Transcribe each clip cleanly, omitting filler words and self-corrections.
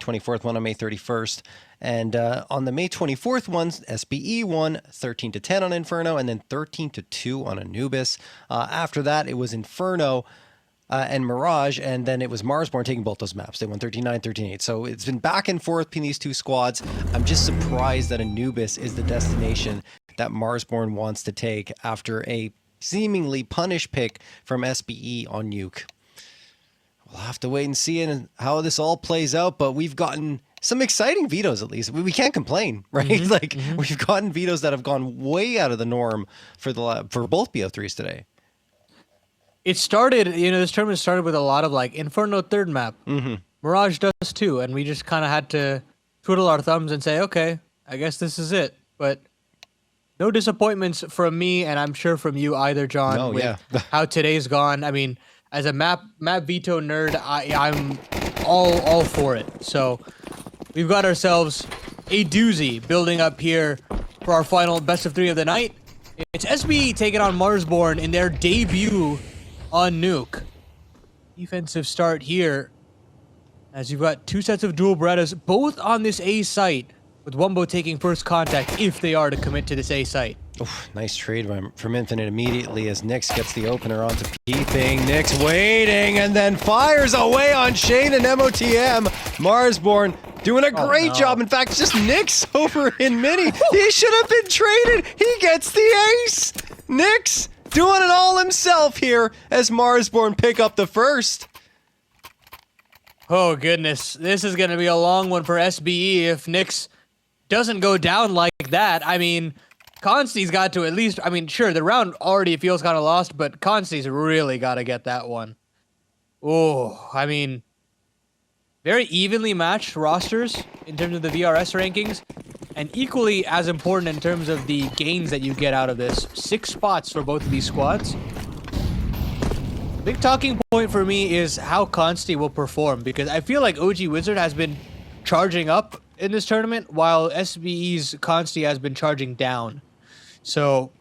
24th one on May 31st. And on the May 24th ones, SBE won 13-10 on Inferno and then 13-2 on Anubis. After that, it was Inferno and Mirage, and then it was Marsborne taking both those maps. They won 13-9, 13-8. So it's been back and forth between these two squads. I'm just surprised that Anubis is the destination that Marsborne wants to take after a seemingly punish pick from SBE on Nuke. We'll have to wait and see how this all plays out, but we've gotten some exciting vetoes at least. We can't complain, right? We've gotten vetoes that have gone way out of the norm for both BO3s today. It started, this tournament started with a lot of like Inferno third map. Mirage does too, and we just kind of had to twiddle our thumbs and say, okay, I guess this is it. But no disappointments from me, and I'm sure from you either, John, with how today's gone. I mean, as a map veto nerd, I'm all for it. So we've got ourselves a doozy building up here for our final best of 3 of the night. It's SBE taking on Marsborne in their debut on Nuke. Defensive start here, as you've got 2 sets of dual Berettas, both on this A site, with Wumbo taking first contact if they are to commit to this A site. Oof, nice trade from Infinite immediately as Nyx gets the opener onto Peeping. Nyx waiting and then fires away on Shane and MOTM. Marsborne doing a great job. In fact, just Nyx over in Mini. He should have been traded. He gets the ace. Nyx doing it all himself here as Marsborne pick up the first. Oh, goodness. This is going to be a long one for SBE if Nyx doesn't go down like that. I mean, Consti's got to at least... I mean, sure, the round already feels kind of lost, but Consti's really got to get that one. Oh, I mean, very evenly matched rosters in terms of the VRS rankings, and equally as important in terms of the gains that you get out of this. 6 spots for both of these squads. Big talking point for me is how Consti will perform, because I feel like OG Wizard has been charging up in this tournament, while SBE's Consti has been charging down. So,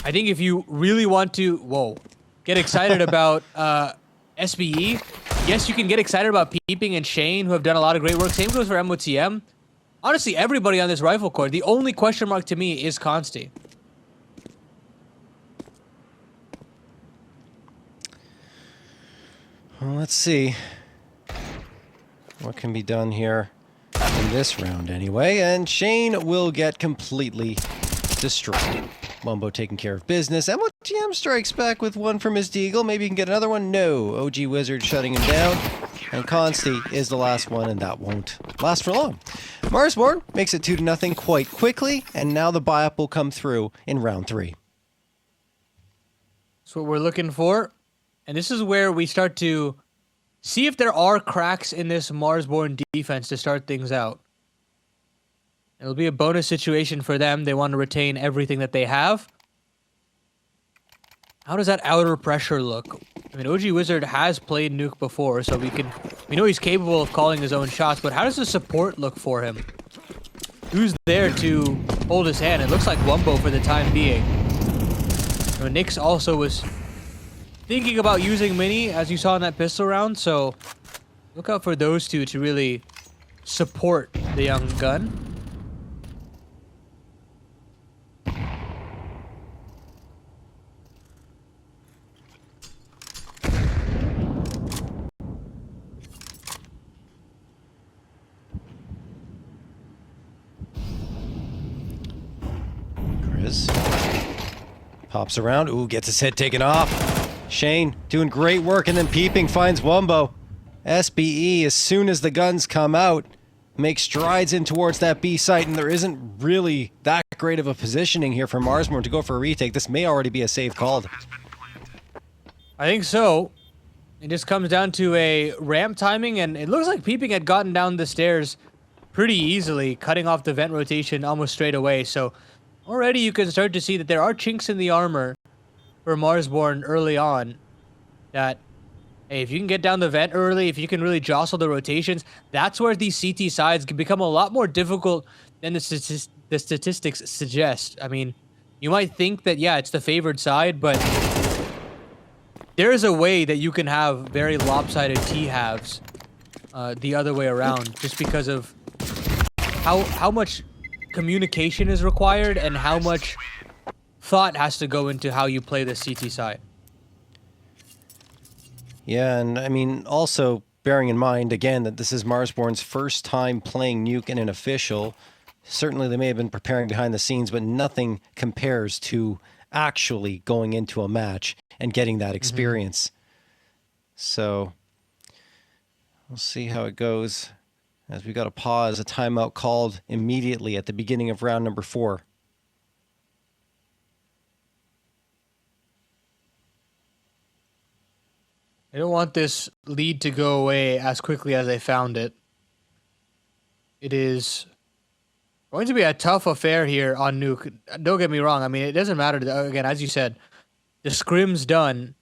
I think if you really want to, get excited about SBE, yes, you can get excited about Peeping and Shane, who have done a lot of great work. Same goes for MOTM. Honestly, everybody on this rifle core, the only question mark to me is Consti. Well, let's see what can be done here in this round anyway. And Shane will get completely destroyed. Wumbo taking care of business. MOTM strikes back with one from his Deagle. Maybe he can get another one. No. OG Wizard shutting him down. And Consti is the last one, and that won't last for long. Marsborne makes it 2-0 quite quickly, and now the buy-up will come through in round 3. That's what we're looking for. And this is where we start to see if there are cracks in this Marsborne defense to start things out. It'll be a bonus situation for them. They want to retain everything that they have. How does that outer pressure look? I mean, OG Wizard has played Nuke before, so we know he's capable of calling his own shots, but how does the support look for him? Who's there to hold his hand? It looks like Wumbo for the time being. Nyx also was thinking about using Mini, as you saw in that pistol round, so look out for those two to really support the young gun. Pops around. Ooh, gets his head taken off. Shane doing great work, and then Peeping finds Wumbo. SBE, as soon as the guns come out, makes strides in towards that B site, and there isn't really that great of a positioning here for Marsborne to go for a retake. This may already be a save called. I think so. It just comes down to a ramp timing, and it looks like Peeping had gotten down the stairs pretty easily, cutting off the vent rotation almost straight away. So already you can start to see that there are chinks in the armor for Marsborne early on. That, hey, if you can get down the vent early, if you can really jostle the rotations, that's where these CT sides can become a lot more difficult than the statistics suggest. I mean, you might think that, yeah, it's the favored side, but there is a way that you can have very lopsided T-halves the other way around, just because of how much communication is required and how much thought has to go into how you play the CT side. Yeah, and I mean, also bearing in mind, again, that this is Marsborne's first time playing Nuke in an official. Certainly they may have been preparing behind the scenes, but nothing compares to actually going into a match and getting that experience. So we'll see how it goes, as we got a pause, a timeout called immediately at the beginning of round number 4. I don't want this lead to go away as quickly as I found it. It is going to be a tough affair here on Nuke. Don't get me wrong. I mean, it doesn't matter. Again, as you said, the scrims done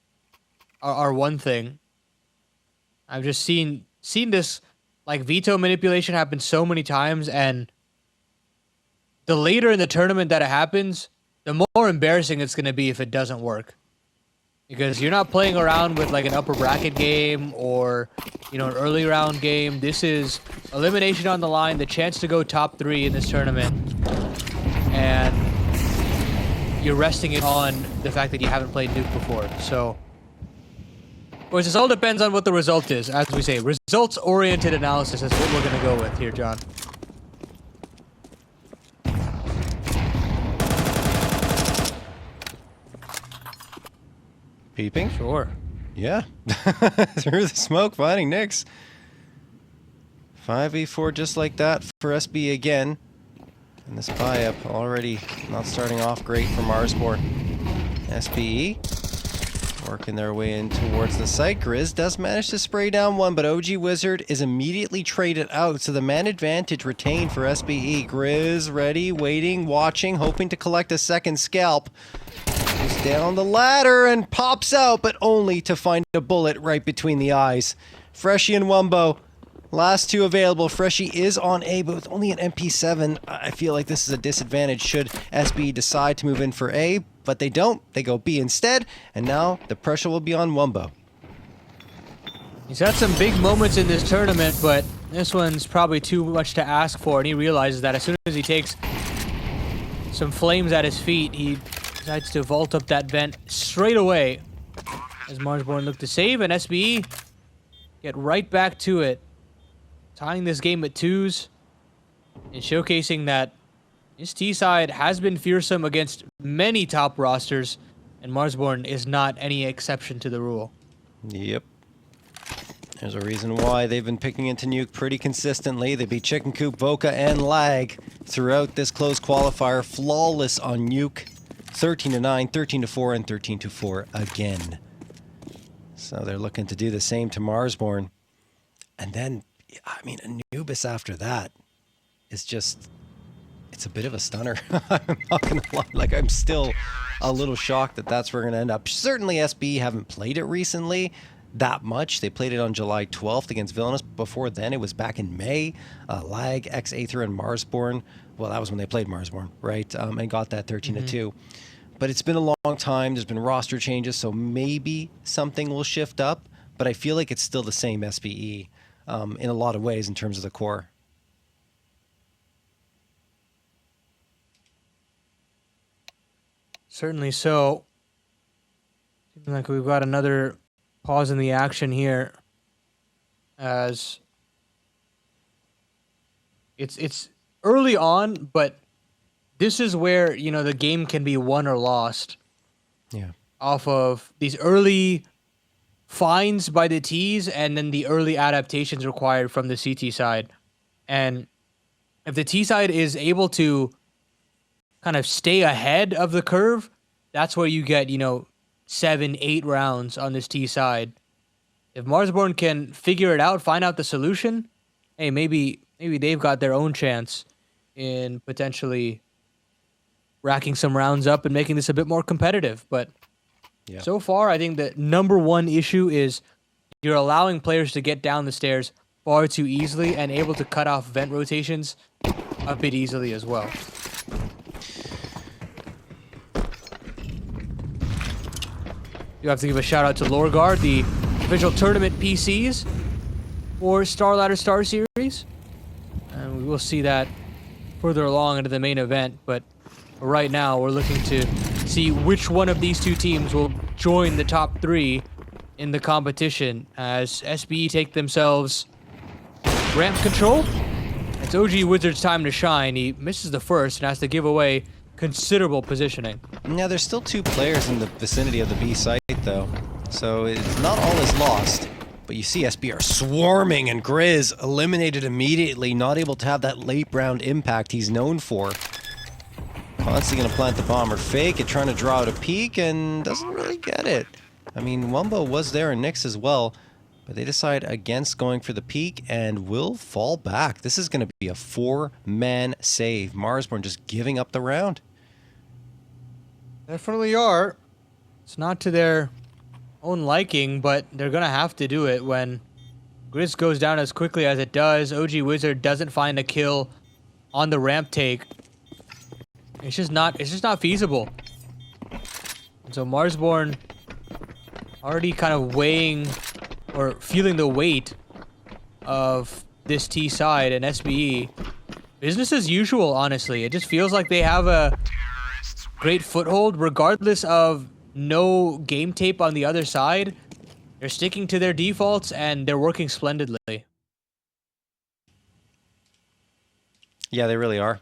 are one thing. I've just seen this like veto manipulation happen so many times, and the later in the tournament that it happens, the more embarrassing it's going to be if it doesn't work. Because you're not playing around with like an upper bracket game or, you know, an early round game. This is elimination on the line, the chance to go top 3 in this tournament. And you're resting it on the fact that you haven't played Nuke before. So, of course, this all depends on what the result is. As we say, results-oriented analysis is what we're going to go with here, John. Peeping? Sure. Yeah. Through the smoke, finding Nyx. 5v4 just like that for SB again. And this buy-up already not starting off great for Marsborne. SBE working their way in towards the site. Grizz does manage to spray down one, but OG Wizard is immediately traded out, so the man advantage retained for SBE. Grizz ready, waiting, watching, hoping to collect a second scalp. Goes down the ladder and pops out, but only to find a bullet right between the eyes. Freshie and Wumbo, last 2 available. Freshie is on A, but with only an MP7, I feel like this is a disadvantage should SB decide to move in for A, but they don't. They go B instead, and now the pressure will be on Wumbo. He's had some big moments in this tournament, but this one's probably too much to ask for, and he realizes that as soon as he takes some flames at his feet, he decides to vault up that vent straight away as Marsborne look to save, and SBE get right back to it, tying this game at 2s and showcasing that his T-side has been fearsome against many top rosters, and Marsborne is not any exception to the rule. Yep. There's a reason why they've been picking into Nuke pretty consistently. They beat Chicken Coop, Voka, and Lag throughout this closed qualifier. Flawless on Nuke. 13-9, 13-4, and 13-4 again. So they're looking to do the same to Marsborne. And then, I mean, Anubis after that is just, it's a bit of a stunner. I'm not going to lie. Like, I'm still a little shocked that that's where we're going to end up. Certainly SB haven't played it recently that much. They played it on July 12th against Villainous. Before then, it was back in May. Lag, X-Aether, and Marsborne. Well, that was when they played Marsborne, right? And got that 13-2. But it's been a long time. There's been roster changes, so maybe something will shift up. But I feel like it's still the same SBE in a lot of ways in terms of the core. Certainly so. Seems like we've got another pause in the action here, as it's early on, but this is where, you know, the game can be won or lost. Yeah. Off of these early finds by the Ts and then the early adaptations required from the CT side. And if the T side is able to kind of stay ahead of the curve, that's where you get, you know, 7-8 rounds on this T side. If Marsborne can figure it out, find out the solution, hey, maybe they've got their own chance in potentially racking some rounds up and making this a bit more competitive. But Yeah. so far, I think the number one issue is you're allowing players to get down the stairs far too easily and able to cut off vent rotations a bit easily as well. You have to give a shout out to Lorgar, the official tournament PCs, for StarLadder StarSeries. And we will see that further along into the main event. But right now, we're looking to see which one of these two teams will join the top 3 in the competition as SBE take themselves ramp control. It's OG Wizard's time to shine. He misses the first and has to give away considerable positioning. Now, there's still 2 players in the vicinity of the B site, though, so it's not all is lost. But you see SB are swarming, and Grizz eliminated immediately, not able to have that late round impact he's known for. Constantly gonna plant the bomb or fake it, trying to draw out a peek, and doesn't really get it. I mean, Wumbo was there and Nyx as well, but they decide against going for the peek and will fall back. This is gonna be a 4-man save. Marsborne just giving up the round. Definitely are. It's not to their own liking, but they're gonna have to do it when Grizz goes down as quickly as it does. OG Wizard doesn't find a kill on the ramp take. It's just not feasible. And so Marsborne already kind of weighing or feeling the weight of this T side, and SBE business as usual, honestly. It just feels like they have a great foothold regardless of no game tape on the other side. They're sticking to their defaults and they're working splendidly. Yeah, they really are.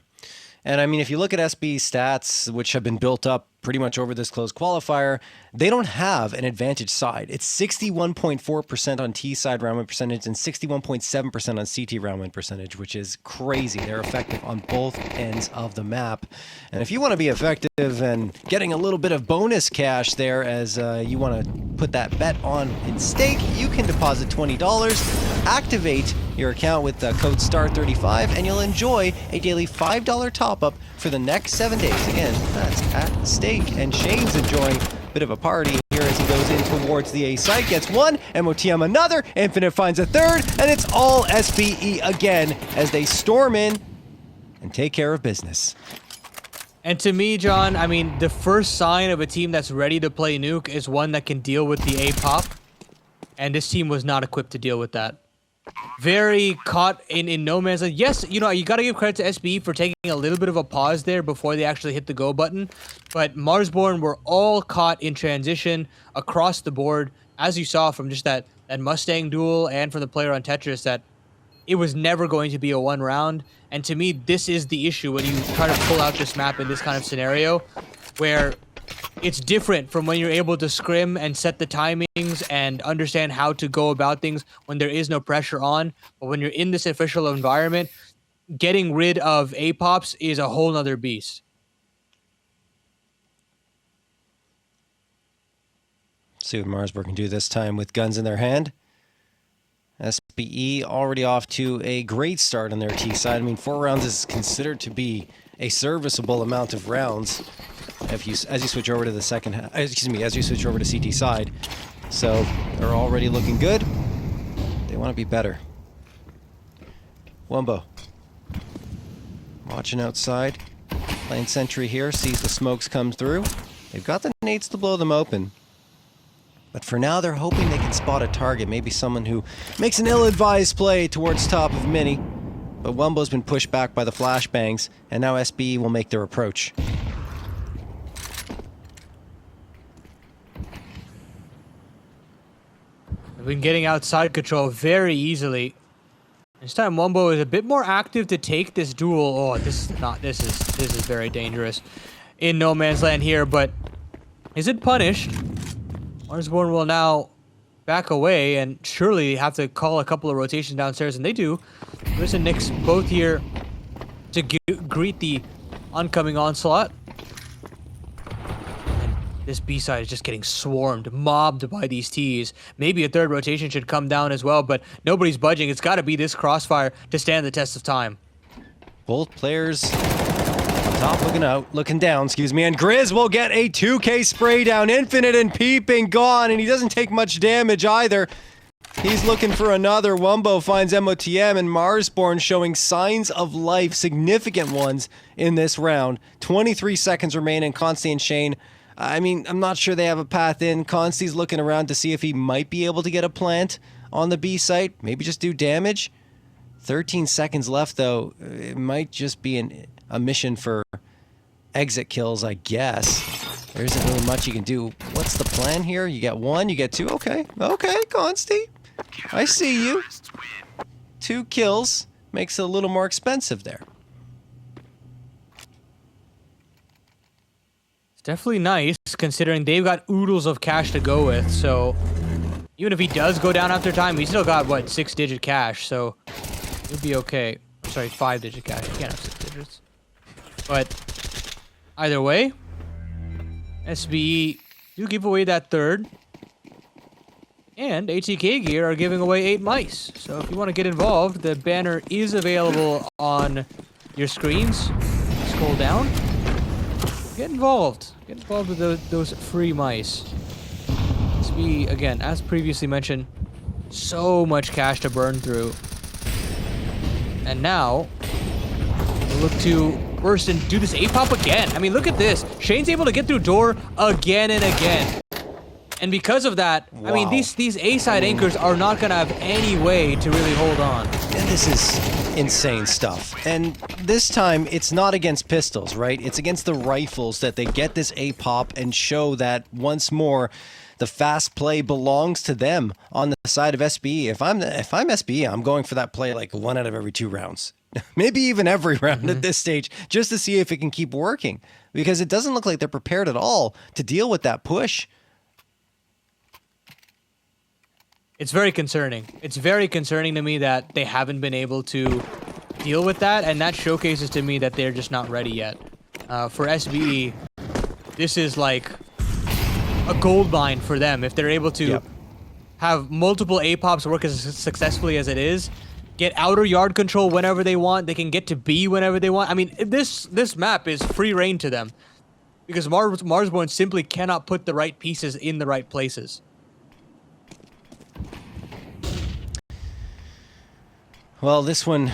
And I mean, if you look at SB's stats, which have been built up pretty much over this closed qualifier, they don't have an advantage side. It's 61.4% on T side round win percentage and 61.7% on CT round win percentage, which is crazy. They're effective on both ends of the map. And if you want to be effective and getting a little bit of bonus cash there as you want to put that bet on in stake, you can deposit $20, activate your account with code STAR35, and you'll enjoy a daily $5 top-up for the next 7 days. Again, that's at stake. And Shane's enjoying a bit of a party here as he goes in towards the A site. Gets one, MOTM another, Infinite finds a third, and it's all SBE again as they storm in and take care of business. And to me, John, I mean, the first sign of a team that's ready to play Nuke is one that can deal with the A pop. And this team was not equipped to deal with that. Very caught in no man's land. Yes, you know, you got to give credit to SBE for taking a little bit of a pause there before they actually hit the go button. But Marsborne were all caught in transition across the board, as you saw from just that Mustang duel and from the player on Tetris, that it was never going to be a 1 round. And to me, this is the issue when you try to pull out this map in this kind of scenario, where it's different from when you're able to scrim and set the timings and understand how to go about things when there is no pressure on. But when you're in this official environment, getting rid of A-pops is a whole nother beast. See what Marsborne can do this time with guns in their hand. SBE already off to a great start on their T side. I mean, 4 rounds is considered to be a serviceable amount of rounds as you switch over to the as you switch over to CT side. So they're already looking good. They want to be better. Wumbo watching outside, playing sentry here, sees the smokes come through. They've got the nades to blow them open. But for now, they're hoping they can spot a target, maybe someone who makes an ill-advised play towards top of Mini. But Wumbo's been pushed back by the flashbangs, and now SBE will make their approach. They've been getting outside control very easily. This time Wumbo is a bit more active to take this duel. Oh, this is very dangerous in no man's land here, but is it punished? Marsborne will now back away and surely have to call a couple of rotations downstairs, and they do. Chris and Nyx both here to greet the oncoming onslaught. And this B side is just getting swarmed, mobbed by these Ts. Maybe a third rotation should come down as well, but nobody's budging. It's got to be this crossfire to stand the test of time. Both players top looking down, and Grizz will get a 2K spray down. Infinite and Peeping gone, and he doesn't take much damage either. He's looking for another. Wumbo finds MOTM, and Marsborne showing signs of life, significant ones in this round. 23 seconds remaining. Consti and Shane, I mean, I'm not sure they have a path in. Consti's looking around to see if he might be able to get a plant on the B site. Maybe just do damage. 13 seconds left, though. It might just be a mission for exit kills, I guess. There isn't really much you can do. What's the plan here? You get 1, you get 2. Okay, okay, Consti. I see you. 2 kills makes it a little more expensive there. It's definitely nice, considering they've got oodles of cash to go with, so even if he does go down after time, he's still got, what, 6-digit cash, so he'll be okay. I'm sorry, 5-digit cash. You can't have 6 digits. But either way, SBE do give away that 3rd. And ATK Gear are giving away 8 mice. So if you want to get involved, the banner is available on your screens. Scroll down. Get involved. Get involved with those free mice. SBE, again, as previously mentioned, so much cash to burn through. And now, we'll look to burst and do this A-pop again. I mean, look at this. Shane's able to get through door again and again. And because of that, wow. I mean, these A-side anchors are not going to have any way to really hold on. And this is insane stuff. And this time, it's not against pistols, right? It's against the rifles that they get this A-pop and show that, once more, the fast play belongs to them on the side of SBE. If I'm SBE, I'm going for that play like 1 out of every 2 rounds. Maybe even every round at this stage, just to see if it can keep working. Because it doesn't look like they're prepared at all to deal with that push. It's very concerning. It's very concerning to me that they haven't been able to deal with that, and that showcases to me that they're just not ready yet. For SBE, this is like a gold mine for them. If they're able to have multiple A-pops work as successfully as it is, get outer yard control whenever they want, they can get to B whenever they want. I mean, this map is free reign to them, because Marsborne simply cannot put the right pieces in the right places. Well, this one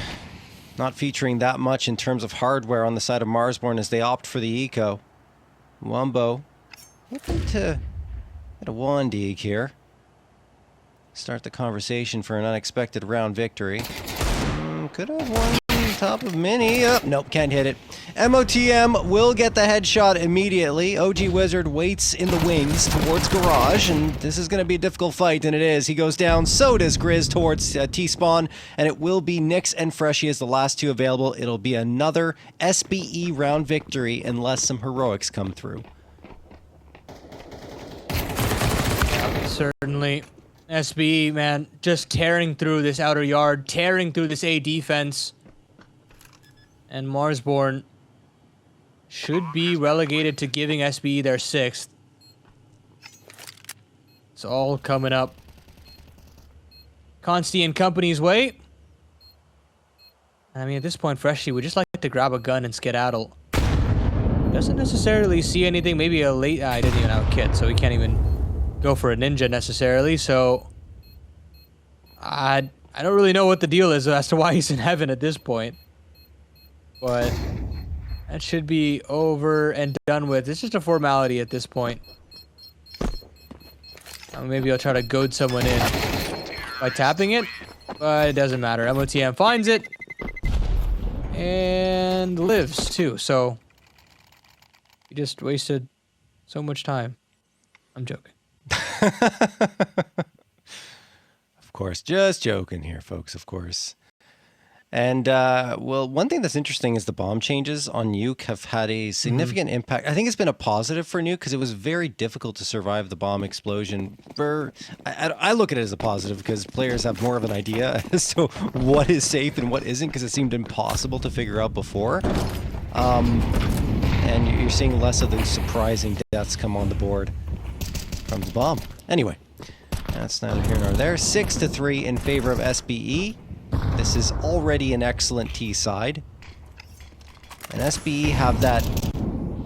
not featuring that much in terms of hardware on the side of Marsborne as they opt for the eco. Wumbo looking to get a 1 here. Start the conversation for an unexpected round victory. Could have won top of mini. Nope, can't hit it. MOTM will get the headshot immediately. OG Wizard waits in the wings towards Garage, and this is going to be a difficult fight, and it is. He goes down, so does Grizz towards T-Spawn, and it will be Nyx and Freshie as the last 2 available. It'll be another SBE round victory unless some heroics come through. Certainly. SBE, man, just tearing through this outer yard, tearing through this A defense. And Marsborne should be relegated to giving SBE their 6th. It's all coming up Consti and company's way. I mean, at this point, Freshie would just like to grab a gun and skedaddle. Doesn't necessarily see anything. Maybe a late... I didn't even have a kit, so he can't even go for a ninja necessarily. So I don't really know what the deal is as to why he's in heaven at this point. But that should be over and done with. It's just a formality at this point. Maybe I'll try to goad someone in by tapping it, but it doesn't matter. MOTM finds it and lives too. So he just wasted so much time. I'm joking. Of course, just joking here, folks, of course. And, well, one thing that's interesting is the bomb changes on Nuke have had a significant impact. I think it's been a positive for Nuke because it was very difficult to survive the bomb explosion. I look at it as a positive because players have more of an idea as to what is safe and what isn't, because it seemed impossible to figure out before. And you're seeing less of those surprising deaths come on the board from the bomb. Anyway, that's neither here nor there. 6-3 in favor of SBE. This is already an excellent T side. And SBE have that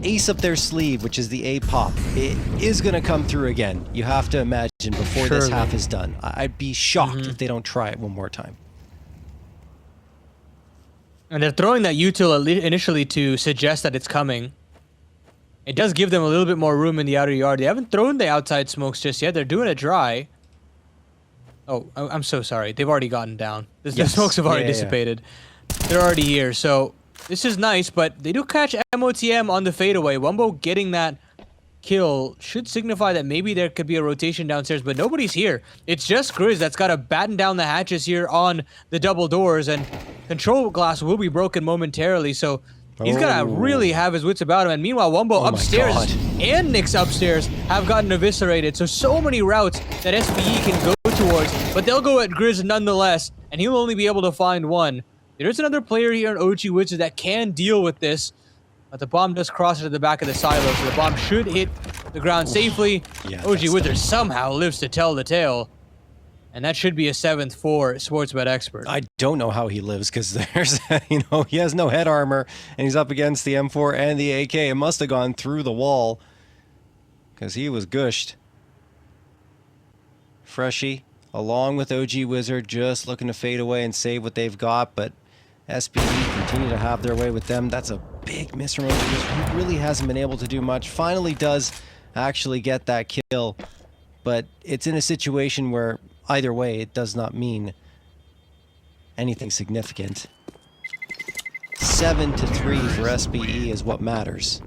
ace up their sleeve, which is the A-pop. It is going to come through again. You have to imagine before this half is done. I'd be shocked if they don't try it one more time. And they're throwing that util initially to suggest that it's coming. It does give them a little bit more room in the outer yard. They haven't thrown the outside smokes just yet. They're doing it dry. Oh, I'm so sorry. They've already gotten down. The Yes. smokes have already Yeah, yeah, yeah. dissipated. They're already here, so this is nice, but they do catch MOTM on the fadeaway. Wumbo getting that kill should signify that maybe there could be a rotation downstairs, but nobody's here. It's just Grizz that's got to batten down the hatches here on the double doors, and control glass will be broken momentarily, so he's got to really have his wits about him. And meanwhile, Wumbo my upstairs God. and Nyx upstairs have gotten eviscerated, so many routes that SBE can go towards, but they'll go at Grizz nonetheless, and he'll only be able to find one. There's another player here in OG Wizard that can deal with this, but the bomb does cross into the back of the silo, so the bomb should hit the ground safely. Yeah, OG that's Wizard somehow lives to tell the tale, and that should be a 7th for SportsBetExpert. I don't know how he lives because there's, he has no head armor and he's up against the M4 and the AK. It must have gone through the wall because he was gushed. Freshie, along with OG Wizard, just looking to fade away and save what they've got, but SBE continue to have their way with them. That's a big miss from OG Wizard. He really hasn't been able to do much. Finally does actually get that kill, but it's in a situation where either way, it does not mean anything significant. 7-3 for SBE is what matters.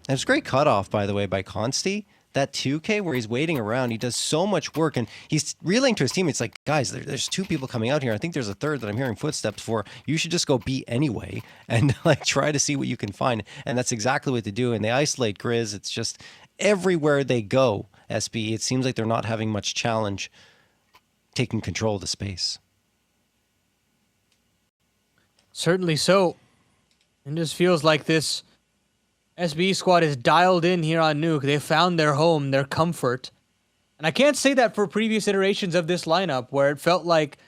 And it's a great cutoff, by the way, by Consti. That 2K where he's waiting around, he does so much work, and he's relaying to his teammates like, guys, there's 2 people coming out here. I think there's a 3rd that I'm hearing footsteps for. You should just go B anyway and like try to see what you can find. And that's exactly what they do. And they isolate Grizz. It's just everywhere they go, SBE, it seems like they're not having much challenge taking control of the space. Certainly so. It just feels like this SBE squad is dialed in here on Nuke. They found their home, their comfort. And I can't say that for previous iterations of this lineup, where it felt like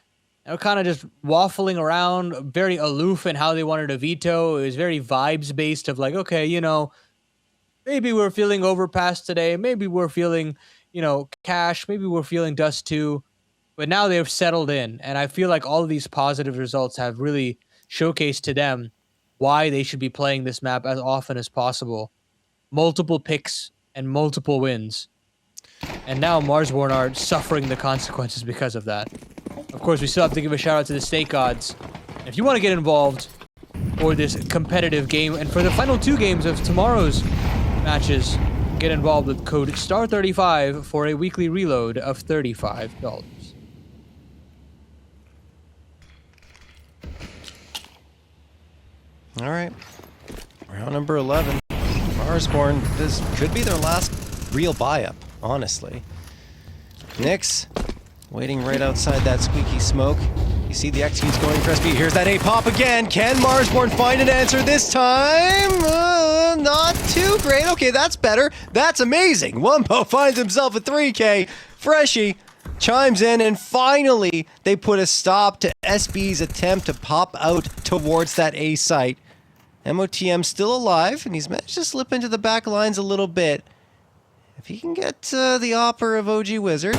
they were kind of just waffling around, very aloof in how they wanted to veto. It was very vibes-based of like, okay, maybe we're feeling Overpass today. Maybe we're feeling, Cash. Maybe we're feeling Dust 2. But now they've settled in. And I feel like all of these positive results have really showcased to them why they should be playing this map as often as possible. Multiple picks and multiple wins. And now Marsborne are suffering the consequences because of that. Of course, we still have to give a shout out to the stake gods. And if you want to get involved for this competitive game and for the final 2 games of tomorrow's matches, get involved with code STAR35 for a weekly reload of $35. All right, round number 11. Marsborne, this could be their last real buy-up, honestly. Nyx, waiting right outside that squeaky smoke. You see the executes going for SB. Here's that A-pop again. Can Marsborne find an answer this time? Not too great. Okay, that's better. That's amazing. Wumbo finds himself a 3K. Freshie chimes in, and finally they put a stop to SB's attempt to pop out towards that A site. MOTM still alive, and he's managed to slip into the back lines a little bit. If he can get the offer of OG Wizard.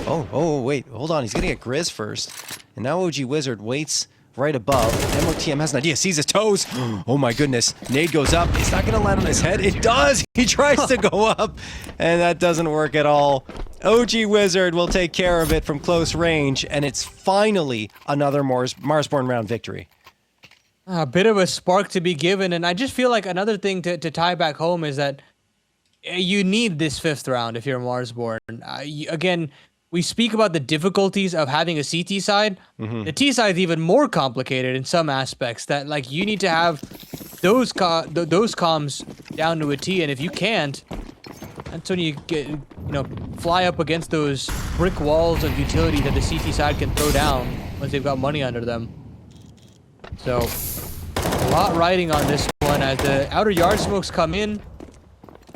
Oh, wait, hold on. He's going to get Grizz first. And now OG Wizard waits right above. MOTM has an idea, sees his toes. Oh my goodness. Nade goes up. It's not going to land on his head. It does. He tries to go up, and that doesn't work at all. OG Wizard will take care of it from close range, and it's finally another Marsborne round victory. A bit of a spark to be given, and I just feel like another thing to tie back home is that you need this 5th round if you're Marsborne. Again, we speak about the difficulties of having a CT side. The T side is even more complicated in some aspects. That like you need to have those comms down to a T, and if you can't, that's when you get fly up against those brick walls of utility that the CT side can throw down once they've got money under them. So a lot riding on this one as the outer yard smokes come in.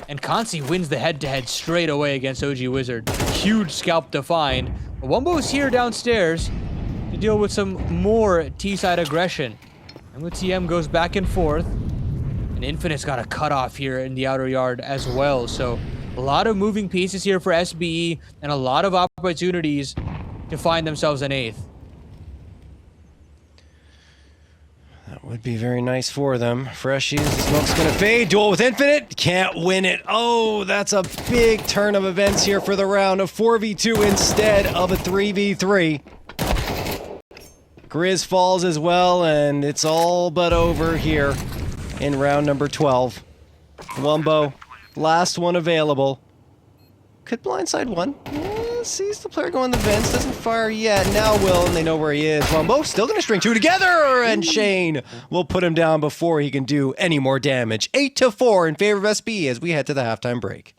And Consi wins the head-to-head straight away against OG Wizard. Huge scalp to find. But Wumbo's here downstairs to deal with some more T-side aggression. And with TM goes back and forth. And Infinite's got a cutoff here in the outer yard as well. So a lot of moving pieces here for SBE and a lot of opportunities to find themselves an 8th. That Would be very nice for them. Freshies, the smoke's gonna fade. Duel with Infinite, can't win it. Oh, that's a big turn of events here for the round. A 4v2 instead of a 3v3. Grizz falls as well, and it's all but over here in round number 12. Wumbo, last one available. Could blindside one. Sees the player go on the vents, doesn't fire yet. Now will, and they know where he is. Wumbo still gonna string two together, and Shane will put him down before he can do any more damage. 8-4 in favor of SBE as we head to the halftime break.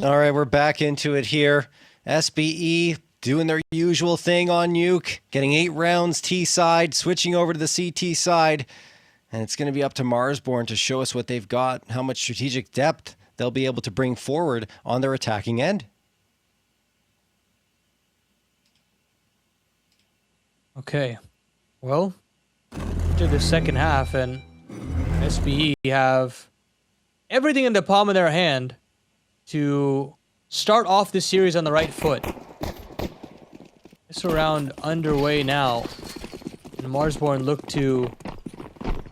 All right, we're back into it here. SBE doing their usual thing on Nuke, getting 8 rounds T side, switching over to the CT side. And it's going to be up to Marsborne to show us what they've got, how much strategic depth they'll be able to bring forward on their attacking end. Okay, well, to the second half, and SBE have everything in the palm of their hand to start off this series on the right foot. This round underway now, and Marsborne look to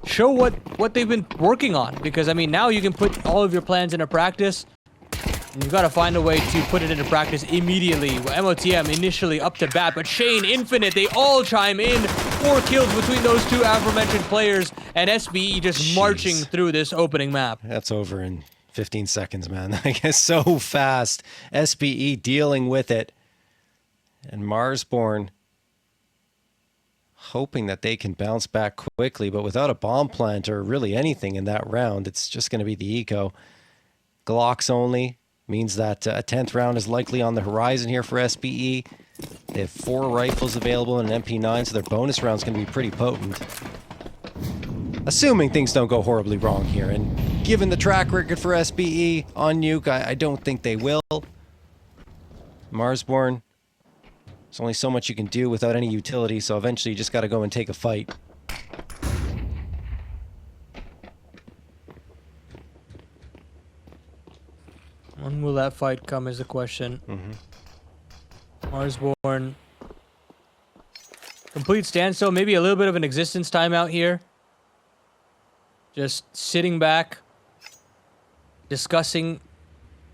show what they've been working on, because I mean now you can put all of your plans into practice, and you've got to find a way to put it into practice immediately. MOTM initially up to bat, but Shane, Infinite, they all chime in. 4 kills between those two aforementioned players, and SBE just marching through this opening map. That's over in 15 seconds, man. I guess so fast. SBE dealing with it. And Marsborne hoping that they can bounce back quickly, but without a bomb plant or really anything in that round, it's just going to be the eco. Glocks only means that a 10th round is likely on the horizon here for SBE. They have 4 rifles available and an MP9, so their bonus round's going to be pretty potent. Assuming things don't go horribly wrong here, and given the track record for SBE on Nuke, I don't think they will. Marsborne, there's only so much you can do without any utility, so eventually you just got to go and take a fight. When will that fight come is the question. Marsborne, complete standstill, maybe a little bit of an existence timeout here. Just sitting back, discussing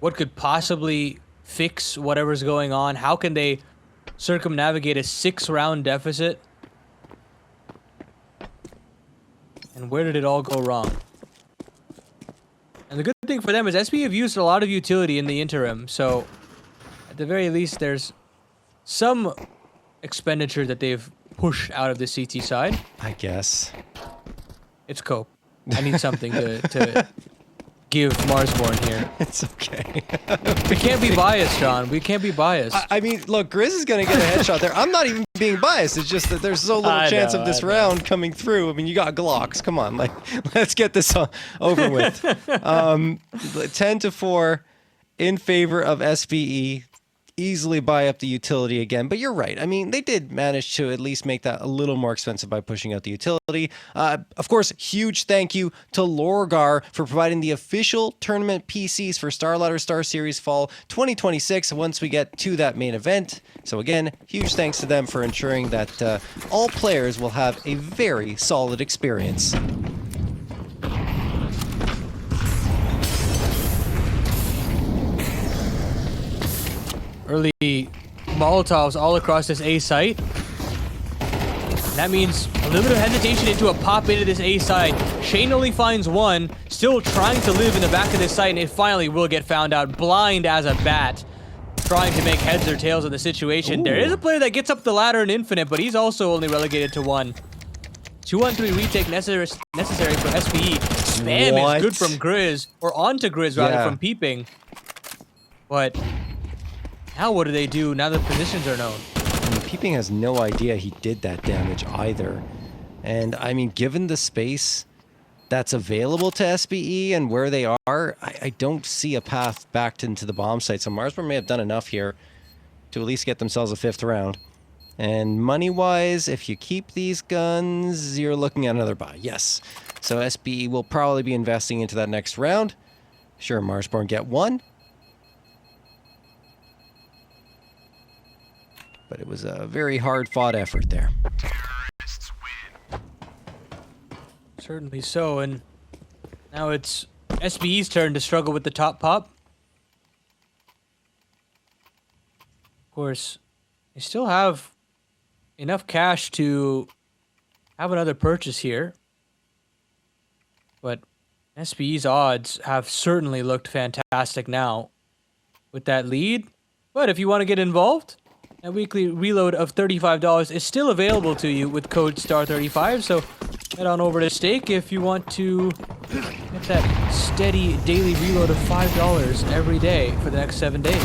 what could possibly fix whatever's going on. How can they circumnavigate a 6-round deficit? And where did it all go wrong? And the good thing for them is SB have used a lot of utility in the interim, so at the very least there's some expenditure that they've pushed out of the CT side. I guess. It's Coop. I need something to give Marsborne here. It's okay. We can't be biased, John. We can't be biased. I mean, look, Grizz is going to get a headshot there. I'm not even being biased. It's just that there's so little chance of this round coming through. I mean, you got Glocks. Come on, like, let's get this over with. 10-4 in favor of SBE. Easily buy up the utility again, but you're right. I mean, they did manage to at least make that a little more expensive by pushing out the utility. Of course, huge thank you to Lorgar for providing the official tournament PCs for StarLadder StarSeries Fall 2026 once we get to that main event. So again, huge thanks to them for ensuring that all players will have a very solid experience. Early Molotovs all across this A site. that means a little bit of hesitation into a pop into this A side. Shane only finds one, still trying to live in the back of this site, and it finally will get found out. Blind as a bat, trying to make heads or tails of the situation. Ooh. There is a player that gets up the ladder in Infinite, but he's also only relegated to 1. 2-on-3 retake necessary for SPE. Spam is good from Grizz, or onto Grizz rather, from Peeping. But now what do they do now that positions are known? I mean, Peeping has no idea he did that damage either. And I mean, given the space that's available to SBE and where they are, I don't see a path back into the bomb site. So Marsborne may have done enough here to at least get themselves a 5th round. And money-wise, if you keep these guns, you're looking at another buy. Yes. So SBE will probably be investing into that next round. Sure, Marsborne get 1. But it was a very hard-fought effort there. Certainly so, and now it's SBE's turn to struggle with the top pop. Of course, they still have enough cash to have another purchase here. But SBE's odds have certainly looked fantastic now with that lead. But if you want to get involved, a weekly reload of $35 is still available to you with code STAR35, so head on over to Stake if you want to get that steady daily reload of $5 every day for the next 7 days.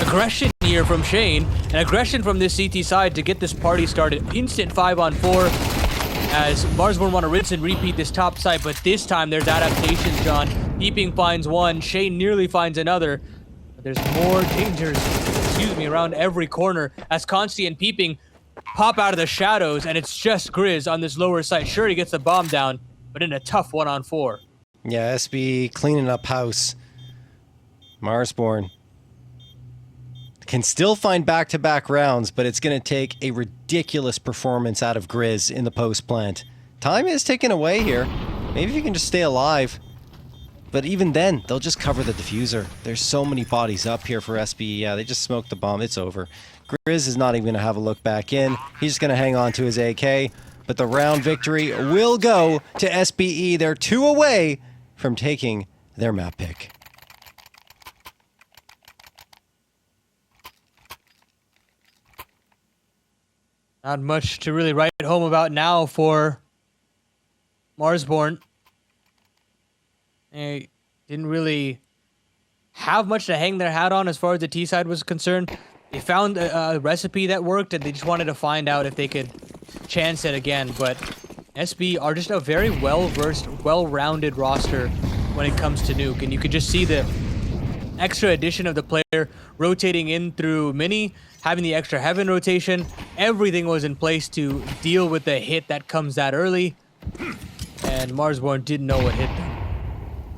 Aggression here from Shane, and aggression from this CT side to get this party started. Instant 5-on-4 as Marsborne want to rinse and repeat this top side, but this time there's adaptations, John. Peeping finds one, Shane nearly finds another. But there's more dangers, around every corner as Consti and Peeping pop out of the shadows, and it's just Grizz on this lower side. Sure, he gets the bomb down, but in a tough 1-on-4. Yeah, SB cleaning up house. Marsborne can still find back-to-back rounds, but it's going to take a ridiculous performance out of Grizz in the post plant. Time is taken away here. Maybe if you can just stay alive. But even then, they'll just cover the diffuser. There's so many bodies up here for SBE. Yeah, they just smoked the bomb. It's over. Grizz is not even going to have a look back in. He's just going to hang on to his AK. But the round victory will go to SBE. They're 2 away from taking their map pick. Not much to really write home about now for Marsborne. They didn't really have much to hang their hat on as far as the T side was concerned. They found a recipe that worked, and they just wanted to find out if they could chance it again. But SB are just a very well-versed, well-rounded roster when it comes to Nuke. And you could just see the extra addition of the player rotating in through Mini, having the extra Heaven rotation. Everything was in place to deal with the hit that comes that early. And Marsborne didn't know what hit them.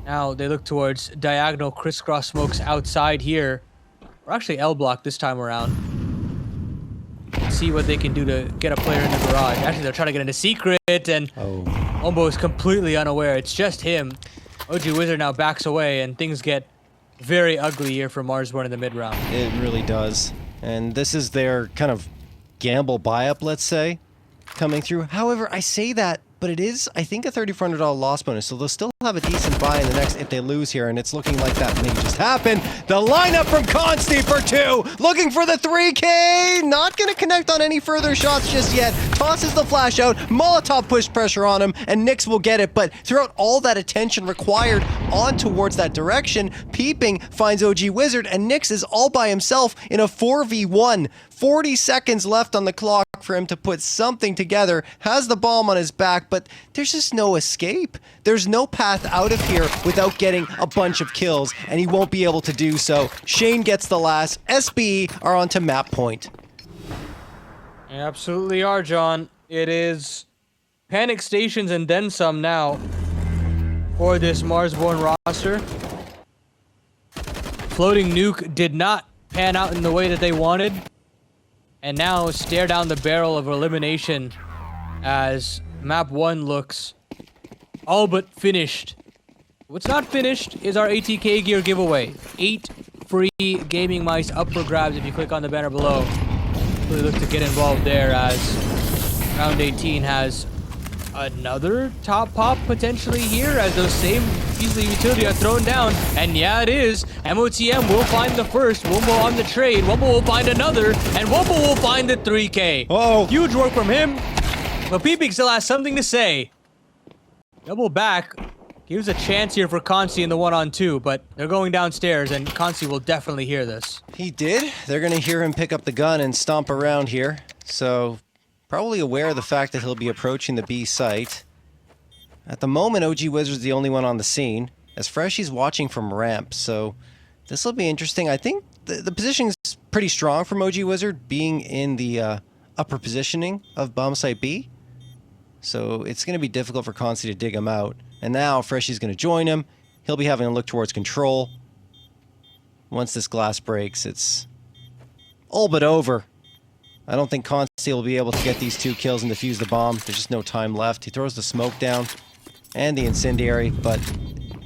Now they look towards diagonal crisscross smokes outside here. Or actually L block this time around. See what they can do to get a player in the garage. Actually, they're trying to get into secret, and Ombo is completely unaware. It's just him. OG Wizard now backs away, and things get very ugly here for Marsborne in the mid round. It really does. And this is their kind of gamble buy-up, let's say, coming through. However, I say that, but it is, I think, a $3,400 loss bonus, so they'll still have a decent buy in the next if they lose here, and it's looking like that may just happen. The lineup from Consti for 2, looking for the 3K, not going to connect on any further shots just yet. Tosses the flash out, Molotov push pressure on him, and Nyx will get it, but throughout all that attention required on towards that direction, Peeping finds OG Wizard, and Nyx is all by himself in a 4v1. 40 seconds left on the clock for him to put something together, has the bomb on his back, but there's just no escape. There's no path out of here without getting a bunch of kills, and he won't be able to do so. Shane gets the last. SB are on to map point. They absolutely are, John. It is panic stations and then some now for this Marsborne roster. Floating nuke did not pan out in the way that they wanted. And now stare down the barrel of elimination as map 1 looks all but finished. What's not finished is our ATK gear giveaway. 8 free gaming mice up for grabs if you click on the banner below. Really look to get involved there as Round 18 has another top pop potentially here as those same pieces of utility are thrown down. And yeah, it is. MOTM will find the first. Wumbo on the trade. Wumbo will find another. And Wumbo will find the 3K. Oh, huge work from him. But Peeping still has something to say. Double back. Gives a chance here for Consi in the 1-on-2, but they're going downstairs, and Consi will definitely hear this. He did. They're going to hear him pick up the gun and stomp around here. So, probably aware of the fact that he'll be approaching the B site. At the moment, OG Wizard's the only one on the scene, as Freshy's watching from ramp, so this will be interesting. I think the positioning's pretty strong from OG Wizard, being in the upper positioning of bomb site B. So, it's going to be difficult for Consi to dig him out. And now Freshy's going to join him. He'll be having a look towards control. Once this glass breaks, it's all but over. I don't think Consi will be able to get these 2 kills and defuse the bomb. There's just no time left. He throws the smoke down and the incendiary, but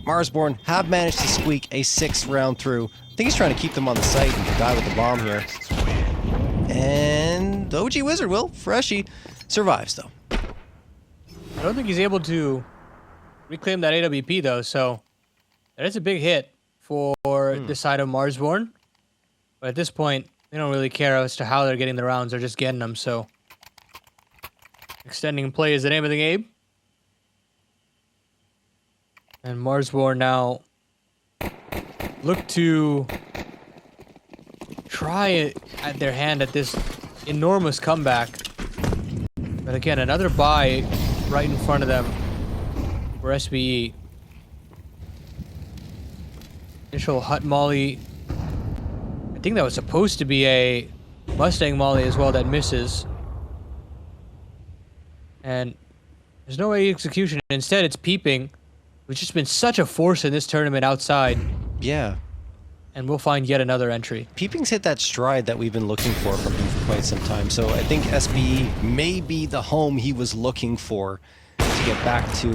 Marsborne have managed to squeak a 6th round through. I think he's trying to keep them on the site and die with the bomb here. And OG Wizard will. Freshy survives, though. I don't think he's able to reclaim that AWP, though, so that is a big hit for the side of Marsborne. But at this point, they don't really care as to how they're getting the rounds. They're just getting them, so extending play is the name of the game. And Marsborne now look to try at their hand at this enormous comeback. But again, another buy right in front of them for SBE. Initial Hut Molly. I think that was supposed to be a Mustang Molly as well that misses. And there's no way execution. Instead, it's Peeping, who's just been such a force in this tournament outside. Yeah. And we'll find yet another entry. Peeping's hit that stride that we've been looking for from him for quite some time. So I think SBE may be the home he was looking for to get back to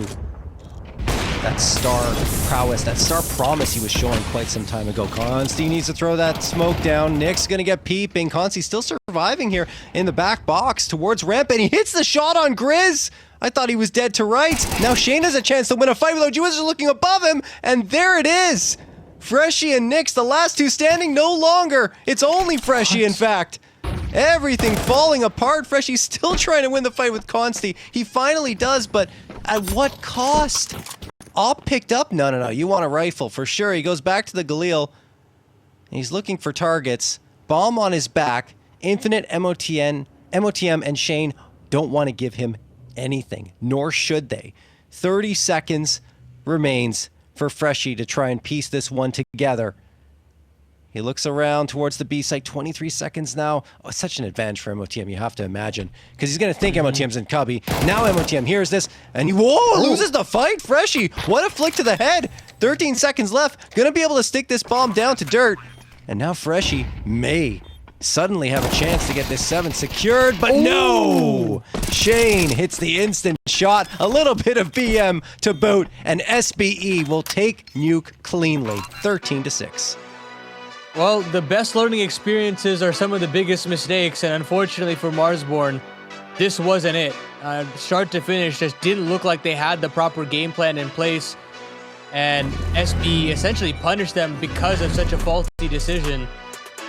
that star prowess, that star promise he was showing quite some time ago. Consti needs to throw that smoke down. Nick's gonna get Peeping. Consti still surviving here in the back box towards ramp, and he hits the shot on Grizz. I thought he was dead to rights. Now Shane has a chance to win a fight with OG Wizards looking above him, and there it is. Freshy and Nyx, the last 2 standing, no longer. It's only Freshy, in fact. Everything falling apart. Freshy's still trying to win the fight with Consti. He finally does, but at what cost? Op picked up. No. You want a rifle for sure. He goes back to the Galil. He's looking for targets. Bomb on his back. Infinite MOTM, and Shane don't want to give him anything, nor should they. 30 seconds remains for Freshy to try and piece this one together. He looks around towards the B site. 23 seconds now. Oh, it's such an advantage for MOTM, you have to imagine. Because he's going to think MOTM's in cubby. Now MOTM hears this, and he loses the fight. Freshy, what a flick to the head. 13 seconds left. Going to be able to stick this bomb down to dirt. And now Freshy may suddenly have a chance to get this 7 secured, but no! Shane hits the instant shot. A little bit of BM to boot, and SBE will take Nuke cleanly. 13-6. Well, the best learning experiences are some of the biggest mistakes, and unfortunately for Marsborne, this wasn't it. Start to finish, just didn't look like they had the proper game plan in place, and SB essentially punished them because of such a faulty decision.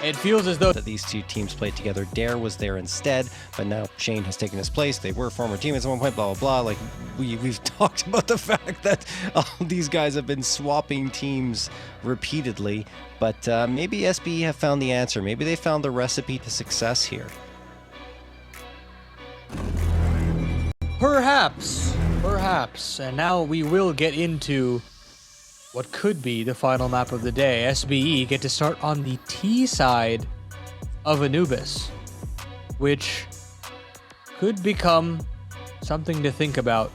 It feels as though that these 2 teams played together. Dare was there instead, but now Shane has taken his place. They were former teammates at one point, blah, blah, blah. Like, we've talked about the fact that all these guys have been swapping teams repeatedly, but maybe SBE have found the answer. Maybe they found the recipe to success here. Perhaps. And now we will get into what could be the final map of the day. SBE get to start on the T side of Anubis, which could become something to think about.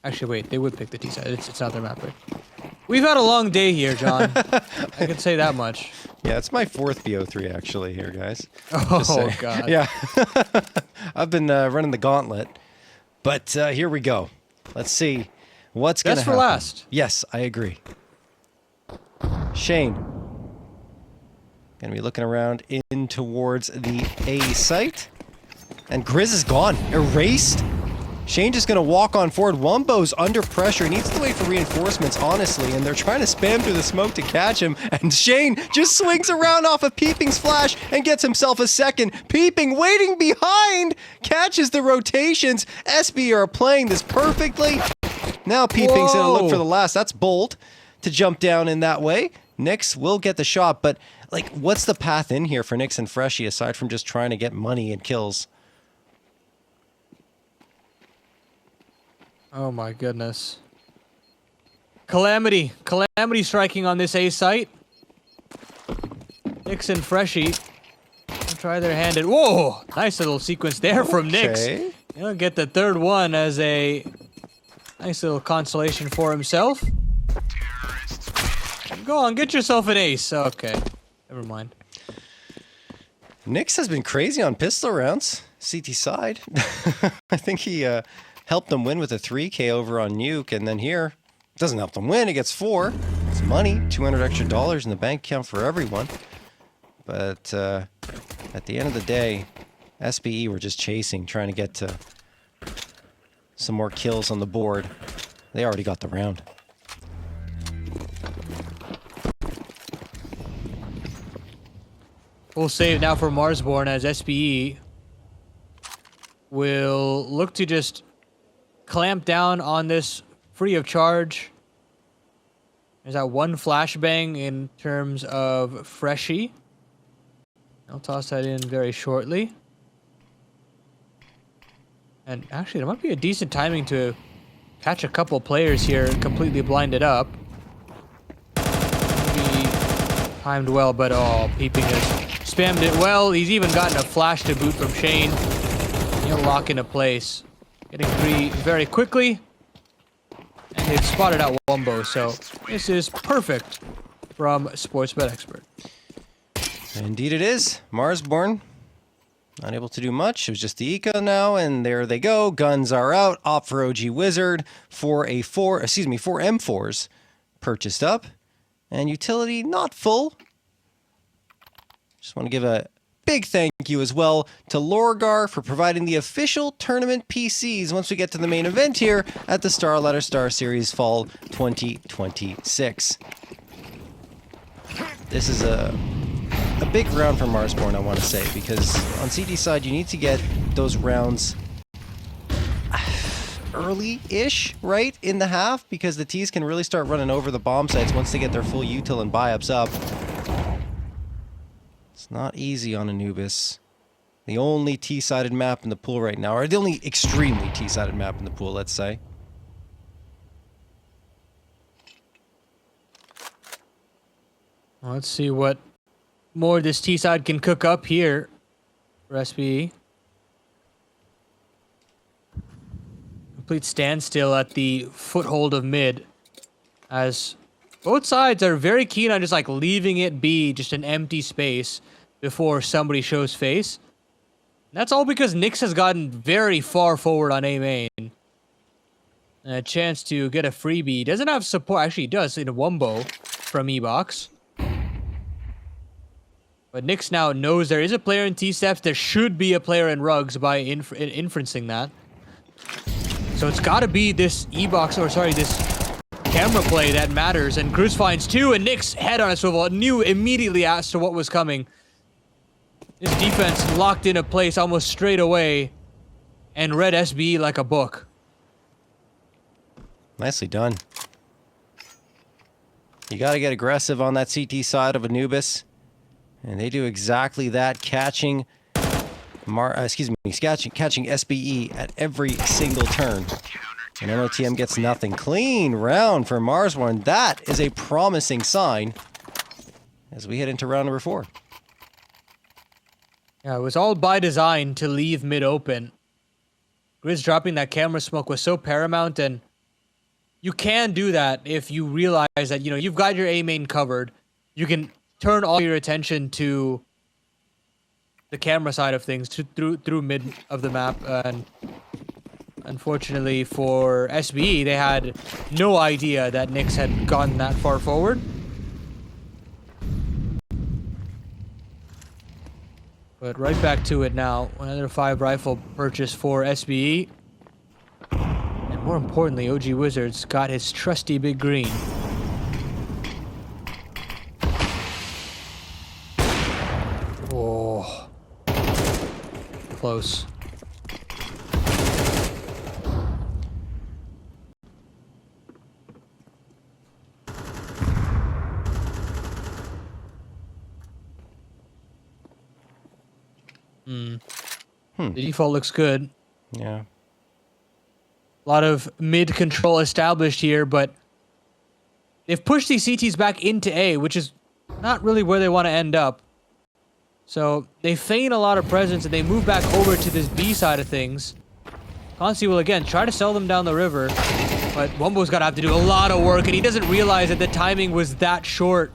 Actually, wait, they would pick the T side. It's not their map, right? We've had a long day here, John. I can say that much. Yeah, it's my 4th BO3 actually here, guys. Oh, God. Yeah. I've been running the gauntlet, but here we go. Let's see. What's going to happen? Best for last. Yes, I agree. Shane. Gonna be looking around in towards the A site. And Grizz is gone. Erased. Shane just gonna walk on forward. Wumbo's under pressure. He needs to wait for reinforcements, honestly, and they're trying to spam through the smoke to catch him. And Shane just swings around off of Peeping's flash and gets himself a second. Peeping waiting behind, catches the rotations. SB are playing this perfectly. Now Peeping's gonna look for the last. That's bold to jump down in that way. Nyx will get the shot, but like, what's the path in here for Nyx and Freshie aside from just trying to get money and kills? Oh my goodness. Calamity. Calamity striking on this A site. Nyx and Freshie try their hand at... Whoa! Nice little sequence there from Nyx. He'll get the third one as a nice little consolation for himself. Go on, get yourself an ace. Okay. Never mind. Nyx has been crazy on pistol rounds. CT side. I think he helped them win with a 3K over on Nuke, and then here, doesn't help them win, it gets 4. It's money, $200 extra in the bank account for everyone. But at the end of the day, SBE were just chasing, trying to get to some more kills on the board. They already got the round. Full save now for Marsborne as SBE will look to just clamp down on this free of charge. There's that one flashbang in terms of Freshie. I'll toss that in very shortly. And actually, there might be a decent timing to catch a couple players here completely blinded up. Be timed well, but oh, Peeping has spammed it well. He's even gotten a flash to boot from Shane. He'll lock into place. Getting 3 very quickly. And they've spotted out Wumbo, so this is perfect from SportsBetExpert. Indeed it is. Marsborne, not able to do much. It was just the Eco now, and there they go. Guns are out. Opt for OG Wizard for a 4 M4s purchased up. And utility not full. Just want to give a big thank you as well to Lorgar for providing the official tournament PCs once we get to the main event here at the StarLadder StarSeries Fall 2026. This is a big round for Marsborne, I want to say, because on CD side you need to get those rounds early-ish, right, in the half, because the T's can really start running over the bomb sites once they get their full util and buy-ups up. It's not easy on Anubis. The only T-sided map in the pool right now, or the only extremely T-sided map in the pool, let's say. Well, let's see what more this T-side can cook up here for SBE. Complete standstill at the foothold of mid, as both sides are very keen on just like leaving it be just an empty space before somebody shows face. That's all because Nyx has gotten very far forward on A main. And a chance to get a freebie. He doesn't have support. Actually, he does in a Wumbo from E-Box. But Nyx now knows there is a player in T-Steps. There should be a player in Rugs by inferencing that. So it's got to be this E-Box, or sorry, this camera play that matters. And Grizz finds 2, and Nyx head on a swivel. Knew immediately as to what was coming. His defense locked into place almost straight away and read SBE like a book. Nicely done. You got to get aggressive on that CT side of Anubis. And they do exactly that, catching catching SBE at every single turn. And NOTM gets nothing. Clean round for Marsborne. That is a promising sign as we head into round number 4. Yeah, it was all by design to leave mid open. Grizz dropping that camera smoke was so paramount, and you can do that if you realize that, you know, you've got your A main covered. You can turn all your attention to the camera side of things through mid of the map, and unfortunately for SBE, they had no idea that Nyx had gotten that far forward. But right back to it now. Another 5 rifle purchase for SBE. And more importantly, OG Wizards got his trusty big green. Oh. Close. The default looks good. Yeah. A lot of mid control established here, but they've pushed these CTs back into A, which is not really where they want to end up. So they feign a lot of presence and they move back over to this B side of things. Consi will again try to sell them down the river, but Wumbo's got to have to do a lot of work, and he doesn't realize that the timing was that short.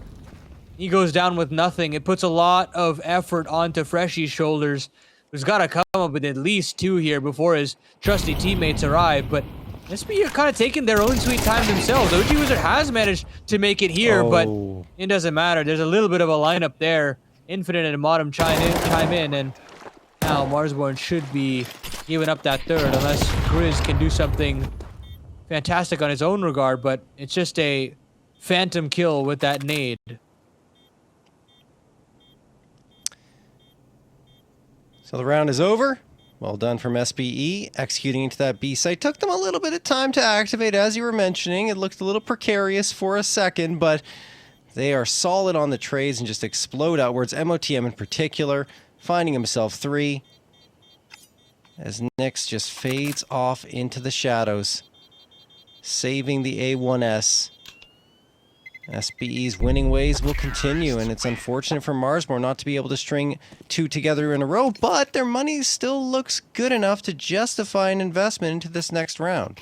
He goes down with nothing. It puts a lot of effort onto Freshy's shoulders, who's got to come up with at least 2 here before his trusty teammates arrive. But SB are kind of taking their own sweet time themselves. OG Wizard has managed to make it here, but it doesn't matter. There's a little bit of a lineup there. Infinite and Modem chime in, and now Marsborne should be giving up that third, unless Grizz can do something fantastic on his own regard, but it's just a phantom kill with that nade. So the round is over. Well done from SBE. Executing into that B site. Took them a little bit of time to activate, as you were mentioning. It looked a little precarious for a second, but they are solid on the trades and just explode outwards. MOTM in particular, finding himself 3. As Nyx just fades off into the shadows, saving the A1S. SBE's winning ways will continue, and it's unfortunate for Marsborne not to be able to string 2 together in a row, but their money still looks good enough to justify an investment into this next round.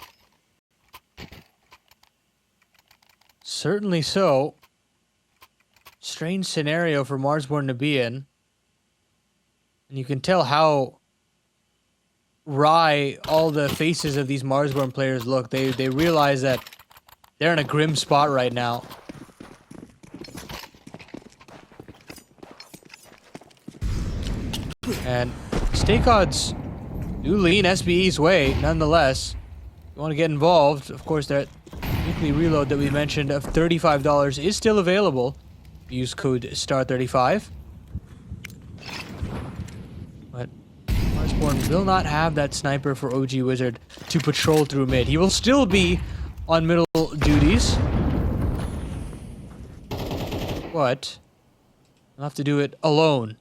Certainly so. Strange scenario for Marsborne to be in. And you can tell how wry all the faces of these Marsborne players look. They realize that they're in a grim spot right now. And stake odds do lean SBE's way, nonetheless. If you want to get involved, of course, that weekly reload that we mentioned of $35 is still available. Use code STAR35. But Marsborne will not have that sniper for OG Wizard to patrol through mid. He will still be on middle duties, but I'll have to do it alone.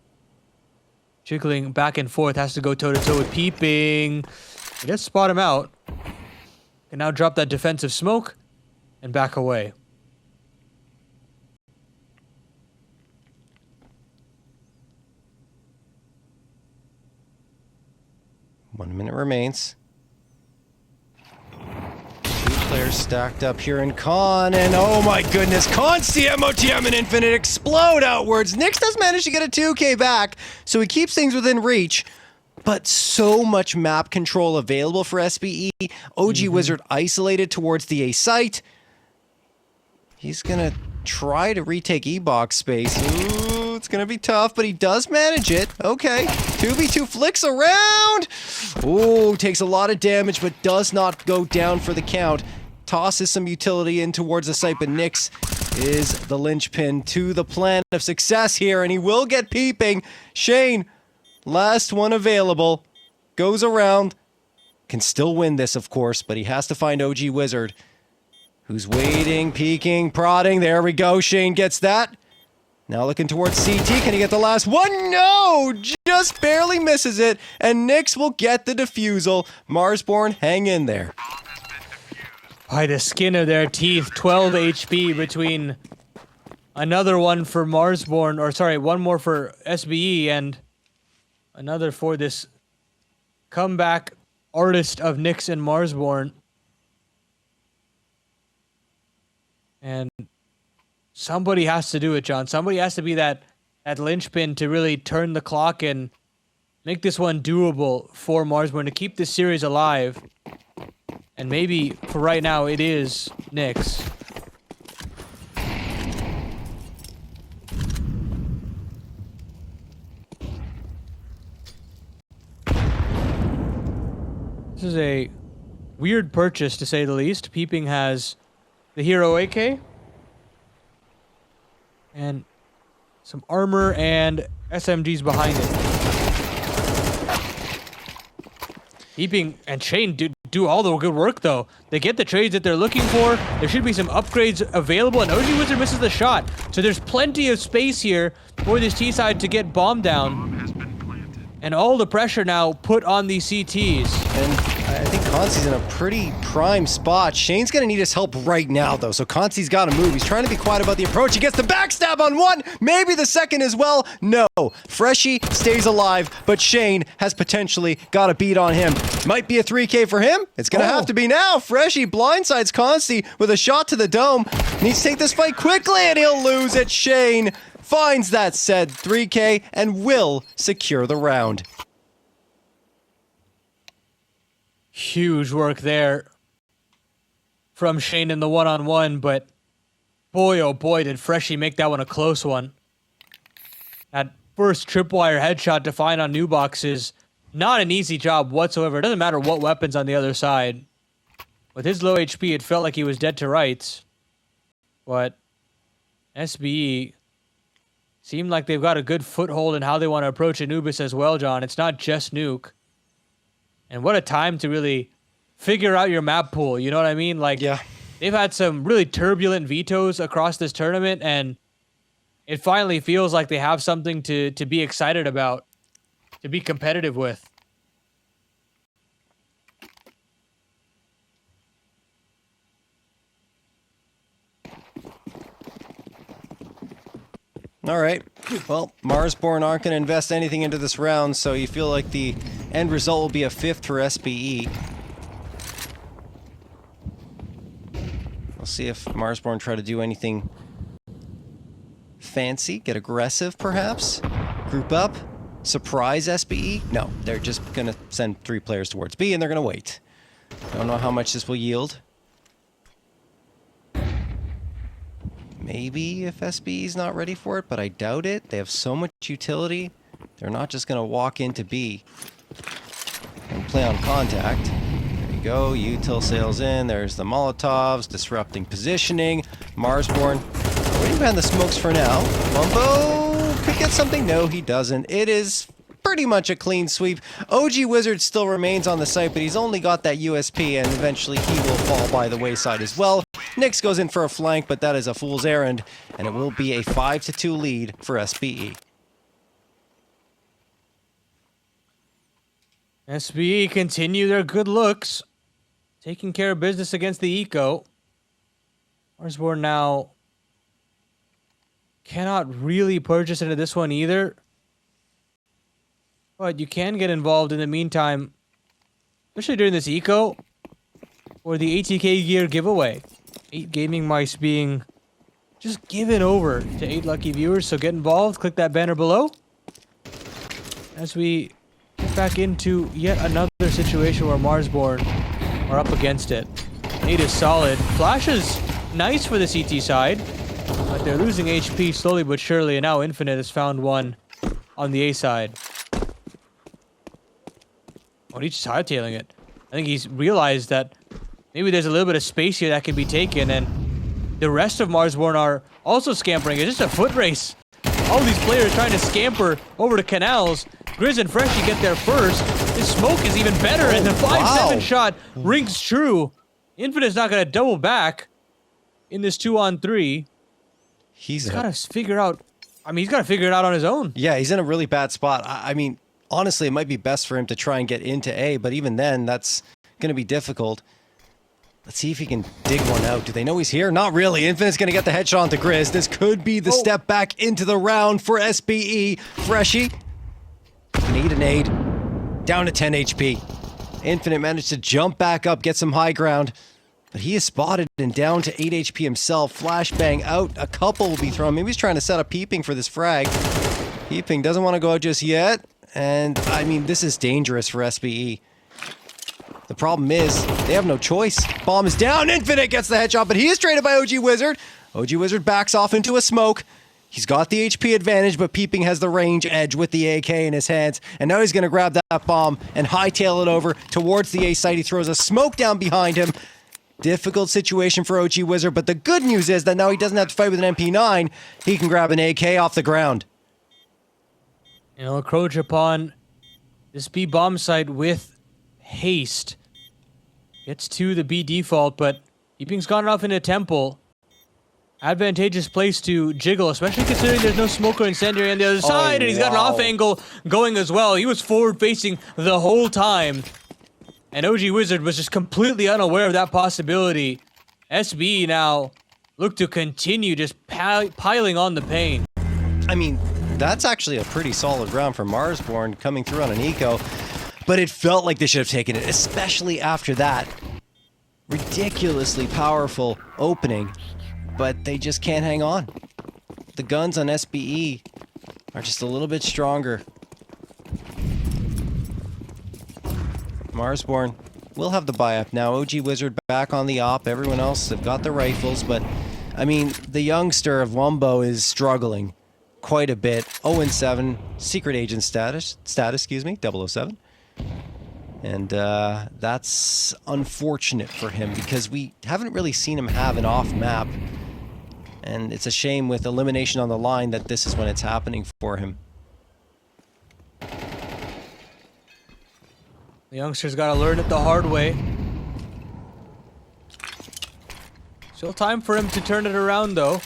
Jiggling back and forth, has to go toe-to-toe with Peeping. He does spot him out. Can now drop that defensive smoke and back away. One minute remains. 2 players stacked up here in Con, and oh my goodness, Con's MOTM and Infinite explode outwards. Nyx does manage to get a 2K back, so he keeps things within reach, but so much map control available for SBE. OG Wizard isolated towards the A site. He's gonna try to retake E-box space. Ooh, it's gonna be tough, but he does manage it. Okay, 2v2 flicks around. Ooh, takes a lot of damage, but does not go down for the count. Tosses some utility in towards the site, but Nyx is the linchpin to the plan of success here, and he will get Peeping. Shane, last one available, goes around, can still win this, of course, but he has to find OG Wizard, who's waiting, peeking, prodding. There we go. Shane gets that. Now looking towards CT. Can he get the last one? No! Just barely misses it. And Nyx will get the defusal. Marsborne, hang in there. By the skin of their teeth, 12 HP between another one for Marsborne, or sorry, one more for SBE and another for this comeback artist of Nyx and Marsborne. And somebody has to do it, John. Somebody has to be that linchpin to really turn the clock and make this one doable for Marsborne to keep this series alive. And maybe, for right now, it is Nyx. This is a weird purchase, to say the least. Peeping has the Hero AK. And some armor and SMGs behind it. Peeping and Shane do all the good work, though. They get the trades that they're looking for. There should be some upgrades available, and OG Wizard misses the shot. So there's plenty of space here for this T-side to get bombed down. And all the pressure now put on these CTs. And I think Consi's in a pretty prime spot. Shane's going to need his help right now, though, so Consi's got to move. He's trying to be quiet about the approach. He gets the backstab on one, maybe the second as well. No, Freshie stays alive, but Shane has potentially got a beat on him. Might be a 3K for him. It's going to have to be now. Freshie blindsides Consi with a shot to the dome. Needs to take this fight quickly, and he'll lose it. Shane finds that said 3K and will secure the round. Huge work there from Shane in the one-on-one, but boy, oh boy, did Freshie make that one a close one. That first tripwire headshot to find on Nubox is not an easy job whatsoever. It doesn't matter what weapon's on the other side. With his low HP, it felt like he was dead to rights. But SBE seemed like they've got a good foothold in how they want to approach Anubis as well, John. It's not just Nuke. And what a time to really figure out your map pool, you know what I mean? Like, yeah. They've had some really turbulent vetoes across this tournament, and it finally feels like they have something to be excited about, to be competitive with. All right. Well, Marsborne aren't going to invest anything into this round, so you feel like the end result will be a 5th for SBE. We'll see if Marsborne try to do anything fancy, get aggressive perhaps, group up, surprise SBE. No, they're just going to send 3 players towards B and they're going to wait. Don't know how much this will yield. Maybe if SBE's not ready for it, but I doubt it. They have so much utility. They're not just going to walk into B and play on contact. There you go. Util sails in. There's the Molotovs, disrupting positioning. Marsborne waiting behind the smokes for now. Mumbo could get something. No, he doesn't. It is pretty much a clean sweep. OG Wizard still remains on the site, but he's only got that USP, and eventually he will fall by the wayside as well. Nyx goes in for a flank, but that is a fool's errand, and it will be a 5-2 lead for SBE. SBE continue their good looks, taking care of business against the Eco. Marsborne now cannot really purchase into this one either. But you can get involved in the meantime, especially during this Eco, or the ATK gear giveaway. 8 gaming mice being just given over to 8 lucky viewers, so get involved, click that banner below. As we get back into yet another situation where Marsborne are up against it. Nade is solid. Flash is nice for the CT side, but they're losing HP slowly but surely, and now Infinite has found one on the A side. Oh, he's just hightailing it. I think he's realized that maybe there's a little bit of space here that can be taken, and the rest of Marsborne are also scampering. It's just a foot race. All these players trying to scamper over to Canals. Grizz and Freshie get there first. His smoke is even better, and the 5-7 shot rings true. Infinite's not going to double back in this 2-on-3. He's got to figure out... I mean, he's got to figure it out on his own. Yeah, he's in a really bad spot. I mean, honestly, it might be best for him to try and get into A, but even then, that's going to be difficult. Let's see if he can dig one out. Do they know he's here? Not really. Infinite's going to get the headshot onto Grizz. This could be the step back into the round for SBE. Freshie, need a nade. Down to 10 HP. Infinite managed to jump back up, get some high ground. But he is spotted and down to 8 HP himself. Flashbang out. A couple will be thrown. Maybe he's trying to set up Peeping for this frag. Peeping doesn't want to go out just yet. And, I mean, this is dangerous for SBE. The problem is, they have no choice. Bomb is down. Infinite gets the headshot, but he is traded by OG Wizard. OG Wizard backs off into a smoke. He's got the HP advantage, but Peeping has the range edge with the AK in his hands. And now he's going to grab that bomb and hightail it over towards the A site. He throws a smoke down behind him. Difficult situation for OG Wizard, but the good news is that now he doesn't have to fight with an MP9. He can grab an AK off the ground. And he'll encroach upon this B bomb site with haste. Gets to the B default, but Peeping's gone off in a temple. Advantageous place to jiggle, especially considering there's no smoker incendiary on the other side, and he's got an off angle going as well. He was forward facing the whole time. And OG Wizard was just completely unaware of that possibility. SBE now look to continue just piling on the pain. I mean, that's actually a pretty solid round for Marsborne coming through on an eco, but it felt like they should have taken it, especially after that ridiculously powerful opening, but they just can't hang on. The guns on SBE are just a little bit stronger. Marsborne will have the buy up now. OG Wizard back on the op. Everyone else have got the rifles, but I mean, the youngster of Wumbo is struggling quite a bit. 0-7, secret agent status, excuse me, 007. And that's unfortunate for him because we haven't really seen him have an off map. And it's a shame with elimination on the line that this is when it's happening for him. The youngster's got to learn it the hard way. Still time for him to turn it around, though.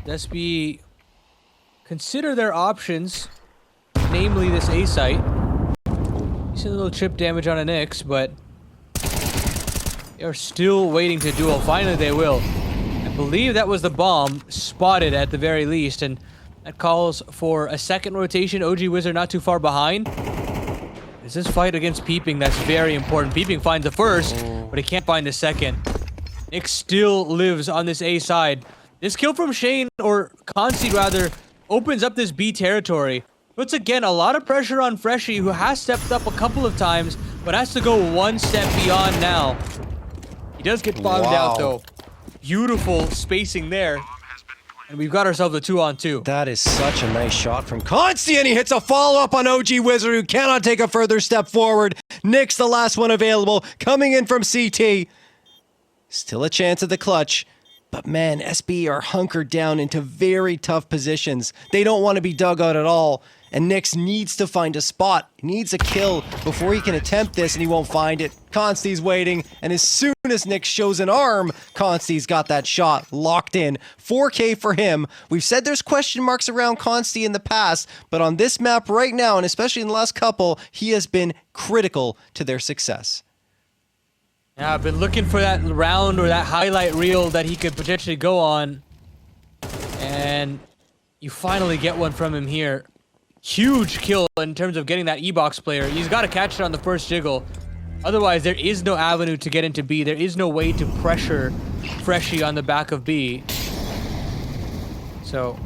SB consider their options, namely this A site. Decent little chip damage on an X, but they are still waiting to duel. Finally, they will. I believe that was the bomb spotted at the very least, and that calls for a second rotation. OG Wizard not too far behind. It's this fight against Peeping that's very important. Peeping finds the first, but he can't find the second. Nick still lives on this A side. This kill from Shane, or Consti rather, opens up this B territory. Puts again a lot of pressure on Freshie, who has stepped up a couple of times, but has to go one step beyond now. He does get bombed out though. Beautiful spacing there. And we've got ourselves a 2-on-2. That is such a nice shot from Consti, and he hits a follow-up on OG Wizard, who cannot take a further step forward. Nick's the last one available, coming in from CT. Still a chance at the clutch. But man, SB are hunkered down into very tough positions. They don't want to be dug out at all. And Nyx needs to find a spot. He needs a kill before he can attempt this, and he won't find it. Consti's waiting, and as soon as Nyx shows an arm, Consti's got that shot locked in. 4K for him. We've said there's question marks around Consti in the past, but on this map right now, and especially in the last couple, he has been critical to their success. Yeah, I've been looking for that round or that highlight reel that he could potentially go on. And you finally get one from him here. Huge kill in terms of getting that E-box player. He's got to catch it on the first jiggle. Otherwise, there is no avenue to get into B. There is no way to pressure Freshie on the back of B. So,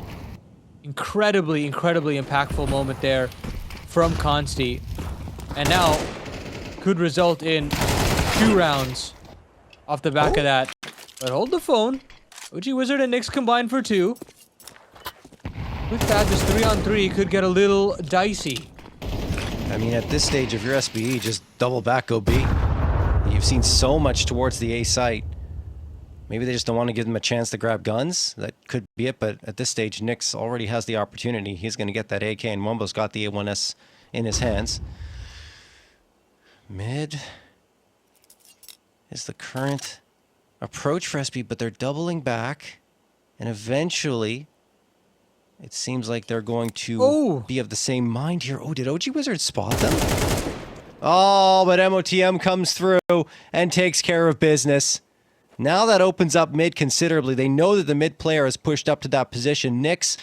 incredibly, incredibly impactful moment there from Consti. And now, could result in 2 rounds off the back of that. But hold the phone. OG Wizard and Nyx combined for 2. With that, this 3-on-3 could get a little dicey. I mean, at this stage, if you're SBE, just double back, go B. You've seen so much towards the A site. Maybe they just don't want to give them a chance to grab guns. That could be it, but at this stage, Nyx already has the opportunity. He's going to get that AK, and Wumbo's got the A1S in his hands. Mid is the current approach for SB, but they're doubling back, and eventually it seems like they're going to be of the same mind here. Oh, did OG Wizard spot them? Oh, but MOTM comes through and takes care of business. Now that opens up mid considerably. They know that the mid player is pushed up to that position. Nyx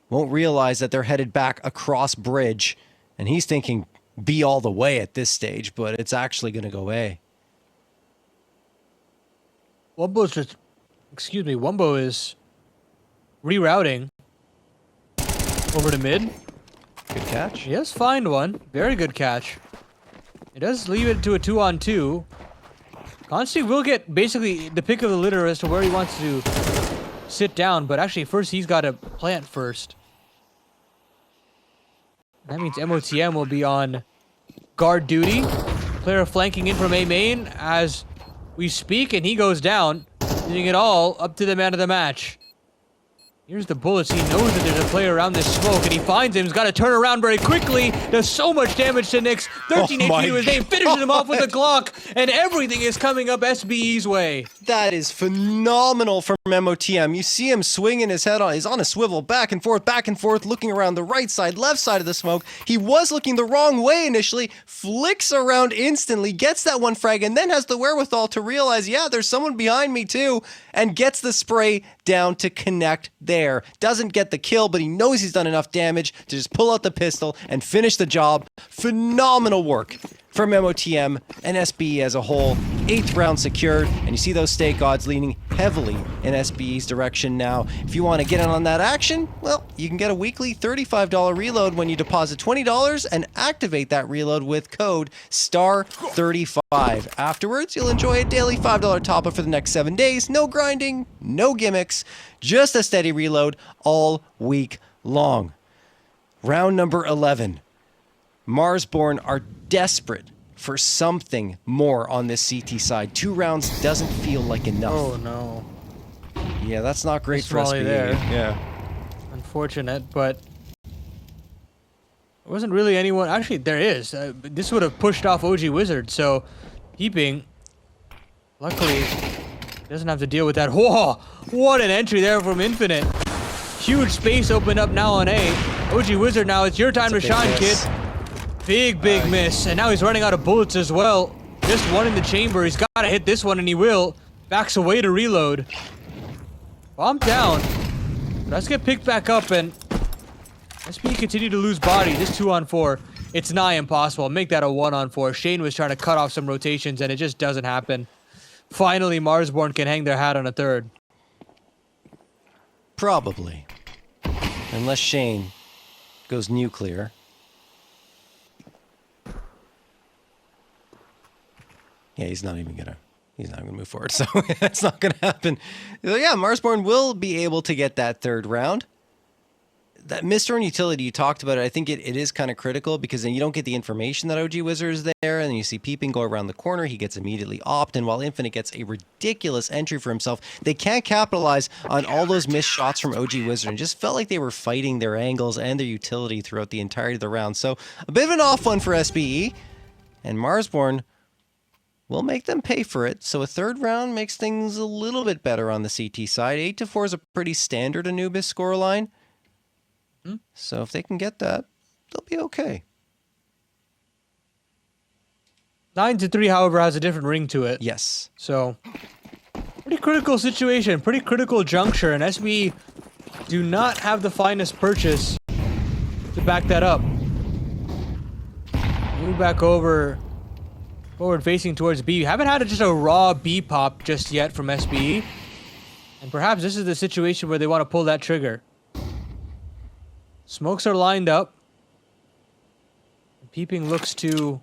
won't realize that they're headed back across bridge, and he's thinking B all the way at this stage, but it's actually going to go A. Wumbo's just, Wumbo is rerouting over to mid. Good catch. He does find one. Very good catch. It does leave it to a 2-on-2. Consti will get basically the pick of the litter as to where he wants to sit down, but actually first he's got to plant first. That means MOTM will be on guard duty. Player flanking in from A main as we speak, and he goes down, leaving it all up to the man of the match. Here's the bullets. He knows that there's a player around this smoke, and he finds him. He's got to turn around very quickly. Does so much damage to Nyx. 13 HP to his name, finishes him off with a Glock, and everything is coming up SBE's way. That is phenomenal from MOTM. You see him swinging his head on. He's on a swivel, back and forth, looking around the right side, left side of the smoke. He was looking the wrong way initially, flicks around instantly, gets that one frag, and then has the wherewithal to realize, yeah, there's someone behind me too, and gets the spray down to connect there. Doesn't get the kill, but he knows he's done enough damage to just pull out the pistol and finish the job. Phenomenal work from MOTM and SBE as a whole. 8th round secured, and you see those stake odds leaning heavily in SBE's direction now. If you want to get in on that action, well, you can get a weekly $35 reload when you deposit $20 and activate that reload with code STAR35. Afterwards, you'll enjoy a daily $5 top-up for the next 7 days. No grinding, no gimmicks, just a steady reload all week long. Round number 11. Marsborne are desperate for something more on this CT side. 2 rounds doesn't feel like enough. Oh no. Yeah, that's not great for Smalley SBE. there. Yeah. Unfortunate, but there wasn't really anyone. Actually, there is. This would have pushed off OG Wizard, so Peeping, luckily, doesn't have to deal with that. Whoa! What an entry there from Infinite. Huge space opened up now on A. OG Wizard now, it's your time to shine, kid. Big miss, and now he's running out of bullets as well. Just one in the chamber. He's got to hit this one, and he will. Backs away to reload. Bomb down. Let's get picked back up, and SB continue to lose body. This 2-on-4, it's nigh impossible. Make that a 1-on-4. Shane was trying to cut off some rotations, and it just doesn't happen. Finally, Marsborne can hang their hat on a third. Probably. Unless Shane goes nuclear. Yeah, he's not even gonna move forward, so that's not gonna happen. So yeah, Marsborne will be able to get that third round. That missed-turn utility, you talked about it, I think it is kind of critical because then you don't get the information that OG Wizard is there, and then you see Peeping go around the corner, he gets immediately opt, and while Infinite gets a ridiculous entry for himself, they can't capitalize on all those missed shots from OG Wizard, and just felt like they were fighting their angles and their utility throughout the entirety of the round. So a bit of an off one for SBE, and Marsborne will make them pay for it. So a third round makes things a little bit better on the CT side. 8-4 is a pretty standard Anubis scoreline. So if they can get that, they'll be okay. 9-3, however, has a different ring to it. Yes. So, pretty critical situation, pretty critical juncture, and SB do not have the finest purchase to back that up. Move back over, forward facing towards B. Haven't had just a raw B pop just yet from SBE, and perhaps this is the situation where they want to pull that trigger. Smokes are lined up. Peeping looks to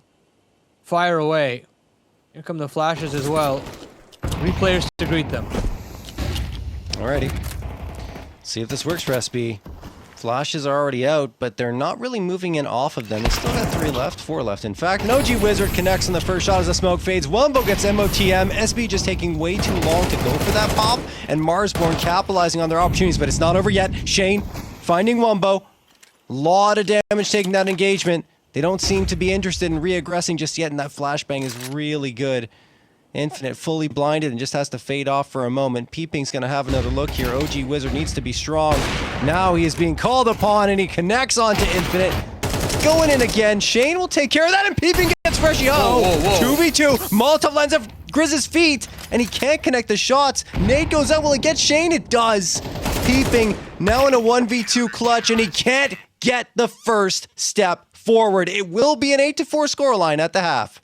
fire away. Here come the flashes as well. 3 players to greet them. Alrighty. See if this works for SB. Flashes are already out, but they're not really moving in off of them. They still got 3 left, 4 left. In fact, OG Wizard connects on the first shot as the smoke fades. Wumbo gets MOTM. SB just taking way too long to go for that pop, and Marsborne capitalizing on their opportunities, but it's not over yet. Shane finding Wumbo. Lot of damage taking that engagement. They don't seem to be interested in re-aggressing just yet, and that flashbang is really good. Infinite fully blinded and just has to fade off for a moment. Peeping's going to have another look here. OG Wizard needs to be strong. Now he is being called upon, and he connects onto Infinite. Going in again. Shane will take care of that, and Peeping gets freshy. Oh, 2v2. Molotov lands at Grizz's feet, and he can't connect the shots. Nade goes out. Will it get Shane? It does. Peeping now in a 1v2 clutch, and he can't get the first step forward. It will be an 8-4 scoreline at the half.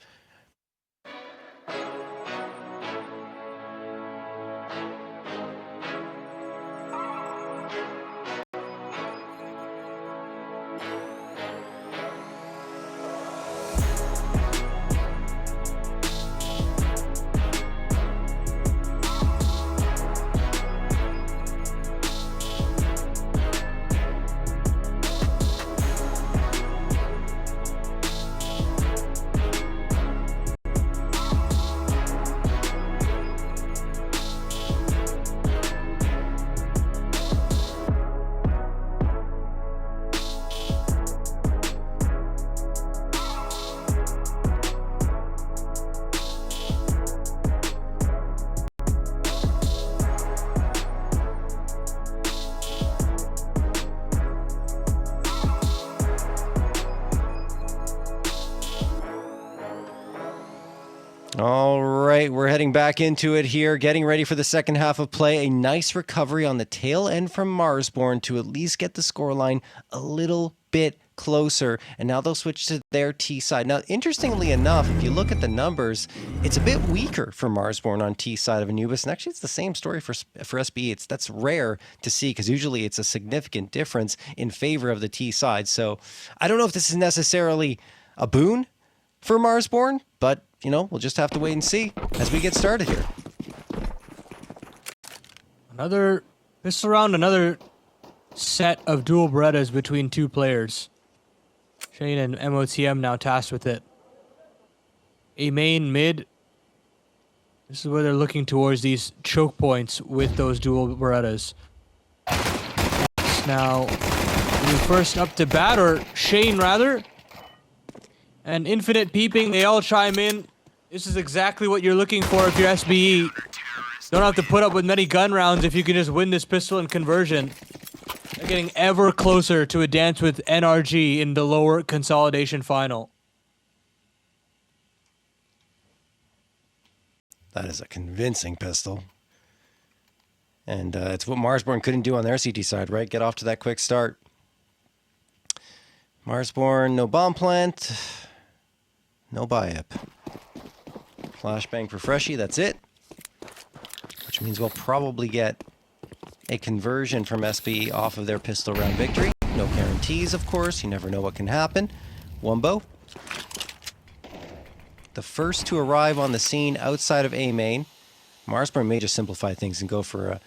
All right, we're heading back into it here, getting ready for the second half of play. A nice recovery on the tail end from Marsborne to at least get the scoreline a little bit closer. And now they'll switch to their T side. Now, interestingly enough, if you look at the numbers, it's a bit weaker for Marsborne on T side of Anubis. And actually, it's the same story for SBE. That's rare to see because usually it's a significant difference in favor of the T side. So I don't know if this is necessarily a boon for Marsborne, but we'll just have to wait and see as we get started here. Another pistol round, another set of dual Berettas between two players. Shane and MOTM now tasked with it. A main mid. This is where they're looking towards these choke points with those dual Berettas. Now, first up to bat, or Shane rather. And Infinite peeping, they all chime in. This is exactly what you're looking for if you're SBE. Don't have to put up with many gun rounds if you can just win this pistol and conversion. They're getting ever closer to a dance with NRG in the lower consolidation final. That is a convincing pistol. And it's what Marsborne couldn't do on their CT side, right? Get off to that quick start. Marsborne, no bomb plant. No buy-up. Flashbang for Freshie, that's it. Which means we'll probably get a conversion from SB off of their pistol round victory. No guarantees, of course. You never know what can happen. Wumbo. The first to arrive on the scene outside of A main. Marsborne may just simplify things and go for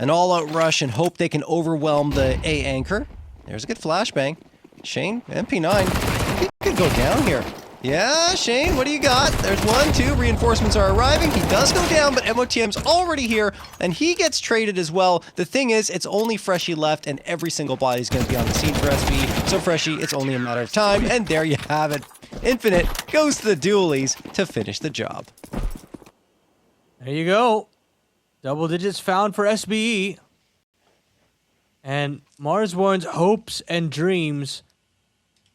an all-out rush and hope they can overwhelm the A anchor. There's a good flashbang. Shane, MP9. He could go down here. Yeah, Shane, what do you got? There's 1, 2, reinforcements are arriving. He does go down, but MOTM's already here, and he gets traded as well. The thing is, it's only Freshie left, and every single body's going to be on the scene for SB. So Freshie, it's only a matter of time, and there you have it. Infinite goes to the dualies to finish the job. There you go. Double digits found for SBE. And Marsborne's hopes and dreams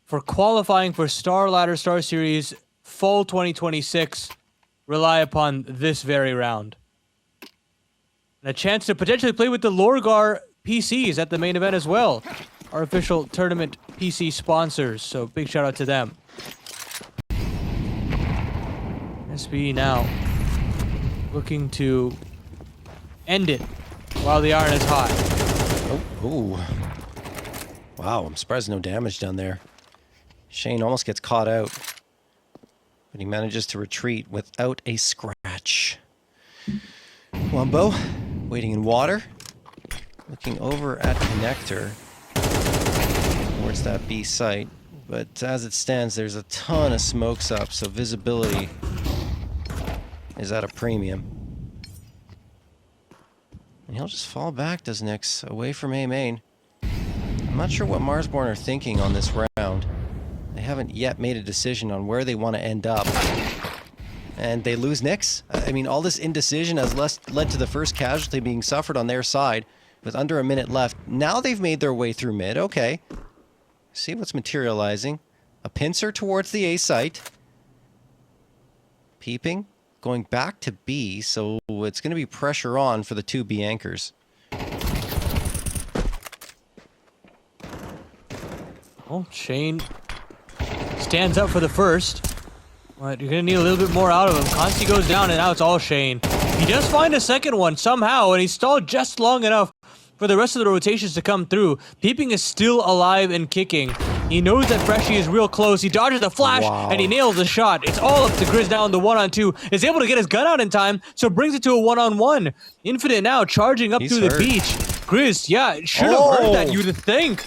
for qualifying for StarLadder StarSeries Fall 2026 rely upon this very round. And a chance to potentially play with the Lorgar PCs at the main event as well. Our official tournament PC sponsors, so big shout out to them. SBE now looking to end it while the iron is hot. Oh. Wow, I'm surprised no damage done there. Shane almost gets caught out, but he manages to retreat without a scratch. Wumbo, waiting in water, looking over at Connector towards that B site, but as it stands, there's a ton of smokes up, so visibility is at a premium. And he'll just fall back, does Nix, away from A main. I'm not sure what Marsborne are thinking on this round. They haven't yet made a decision on where they want to end up. And they lose Nix. I mean, all this indecision has led to the first casualty being suffered on their side with under a minute left. Now they've made their way through mid. Okay. See what's materializing. A pincer towards the A site. Peeping. Going back to B, so it's going to be pressure on for the two B anchors. Well, Shane stands up for the first. But you're going to need a little bit more out of him. Consti goes down, and now it's all Shane. He does find a second one somehow, and he stalled just long enough for the rest of the rotations to come through. Peeping is still alive and kicking. He knows that Freshie is real close. He dodges the flash, and he nails the shot. It's all up to Grizz now in the 1-on-2. Is able to get his gun out in time, so brings it to a 1-on-1. Infinite now charging up through the beach. Grizz, yeah, should have heard that, you'd think.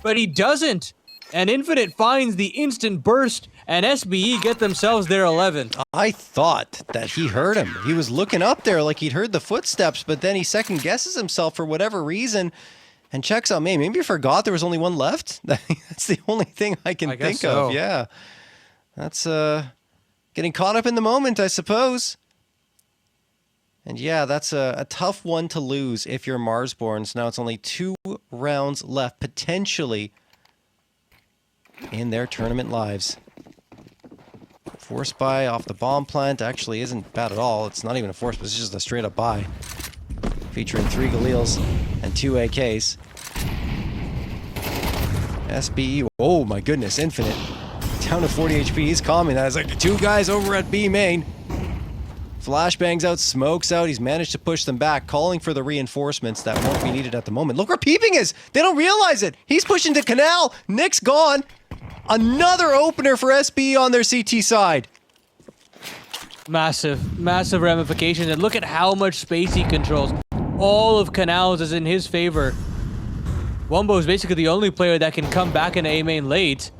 But he doesn't. And Infinite finds the instant burst, and SBE get themselves their 11th. I thought that he heard him. He was looking up there like he'd heard the footsteps, but then he second guesses himself for whatever reason and checks out me. Maybe he forgot there was only one left. That's the only thing I can think of. Yeah. That's getting caught up in the moment, I suppose. And yeah, that's a tough one to lose if you're Marsborne. So now it's only 2 rounds left, potentially, in their tournament lives. Force buy off the bomb plant actually isn't bad at all. It's not even a force, but it's just a straight up buy. Featuring 3 Galils and 2 AKs. SBE, oh my goodness, Infinite. Down to 40 HP, he's calming that. It's like the 2 guys over at B main. Flashbangs out, smokes out, he's managed to push them back, calling for the reinforcements that won't be needed at the moment. Look where Peeping is! They don't realize it! He's pushing to Canal! Nick's gone! Another opener for SBE on their CT side. Massive, massive ramifications. And look at how much space he controls. All of Canals is in his favor. Wumbo is basically the only player that can come back in A main late.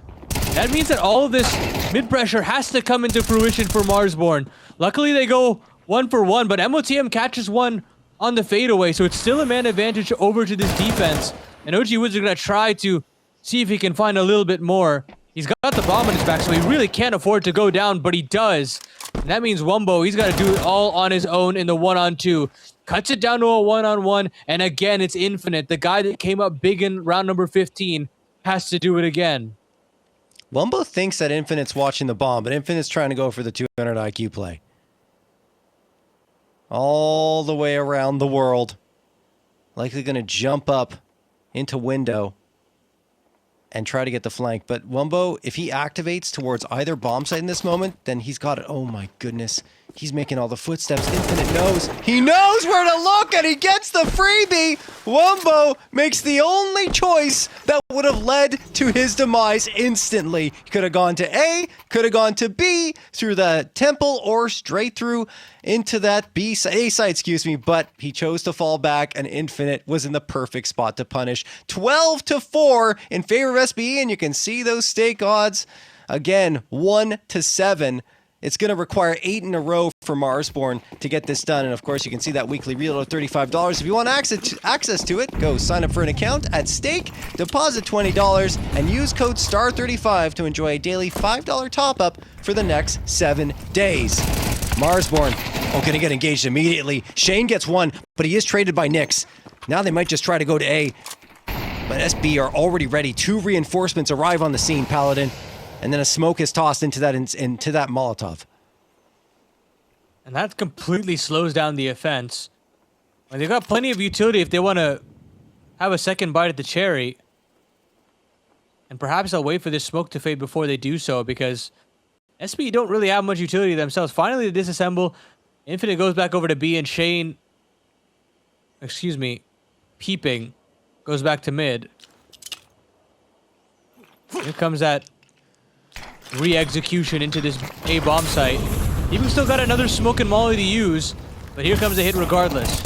That means that all of this mid-pressure has to come into fruition for Marsborne. Luckily, they go 1 for 1, but MOTM catches one on the fadeaway, so it's still a man advantage over to this defense. And OG Woods are going to try to see if he can find a little bit more. He's got the bomb on his back, so he really can't afford to go down, but he does. And that means Wumbo, he's got to do it all on his own in the 1-on-2. Cuts it down to a 1-on-1, and again, it's Infinite. The guy that came up big in round number 15 has to do it again. Wumbo thinks that Infinite's watching the bomb, but Infinite's trying to go for the 200 IQ play. All the way around the world. Likely going to jump up into window and try to get the flank. But Wumbo, if he activates towards either bomb site in this moment, then he's got it. Oh my goodness. He's making all the footsteps. Infinite knows. He knows where to look, and he gets the freebie. Wumbo makes the only choice that would have led to his demise instantly. He could have gone to A, could have gone to B, through the temple, or straight through into that A site, excuse me, but he chose to fall back, and Infinite was in the perfect spot to punish. 12-4 in favor of SBE, and you can see those stake odds. Again, 1-7. It's going to require 8 in a row for Marsborne to get this done. And of course, you can see that weekly reload of $35. If you want access to it, go sign up for an account at Stake, deposit $20, and use code STAR35 to enjoy a daily $5 top-up for the next 7 days. Marsborne, going to get engaged immediately. Shane gets one, but he is traded by Nyx. Now they might just try to go to A. But SB are already ready. 2 reinforcements arrive on the scene, Paladin. And then a smoke is tossed into that Molotov. And that completely slows down the offense. And they've got plenty of utility if they want to have a second bite at the cherry. And perhaps they'll wait for this smoke to fade before they do so, because SB don't really have much utility themselves. Finally, they disassemble. Infinite goes back over to B, and Shane... Excuse me. Peeping goes back to mid. Here comes that re-execution into this A bomb site. Even still got another smoke and molly to use, but here comes a hit regardless.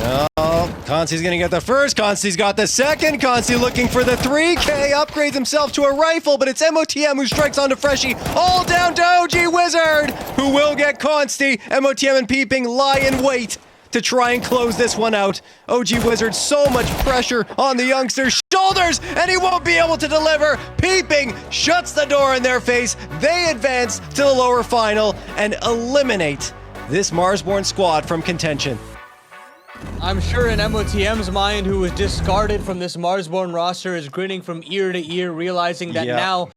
No, Consti's gonna get the first, Consti's got the second, Consti looking for the 3K, upgrades himself to a rifle, but it's MOTM who strikes onto Freshie, all down to OG Wizard, who will get Consti. MOTM and Peeping lie in wait to try and close this one out. OG Wizard, so much pressure on the youngster's shoulders, and he won't be able to deliver. Peeping shuts the door in their face. They advance to the lower final and eliminate this Marsborne squad from contention. I'm sure in MOTM's mind, who was discarded from this Marsborne roster, is grinning from ear to ear, realizing that now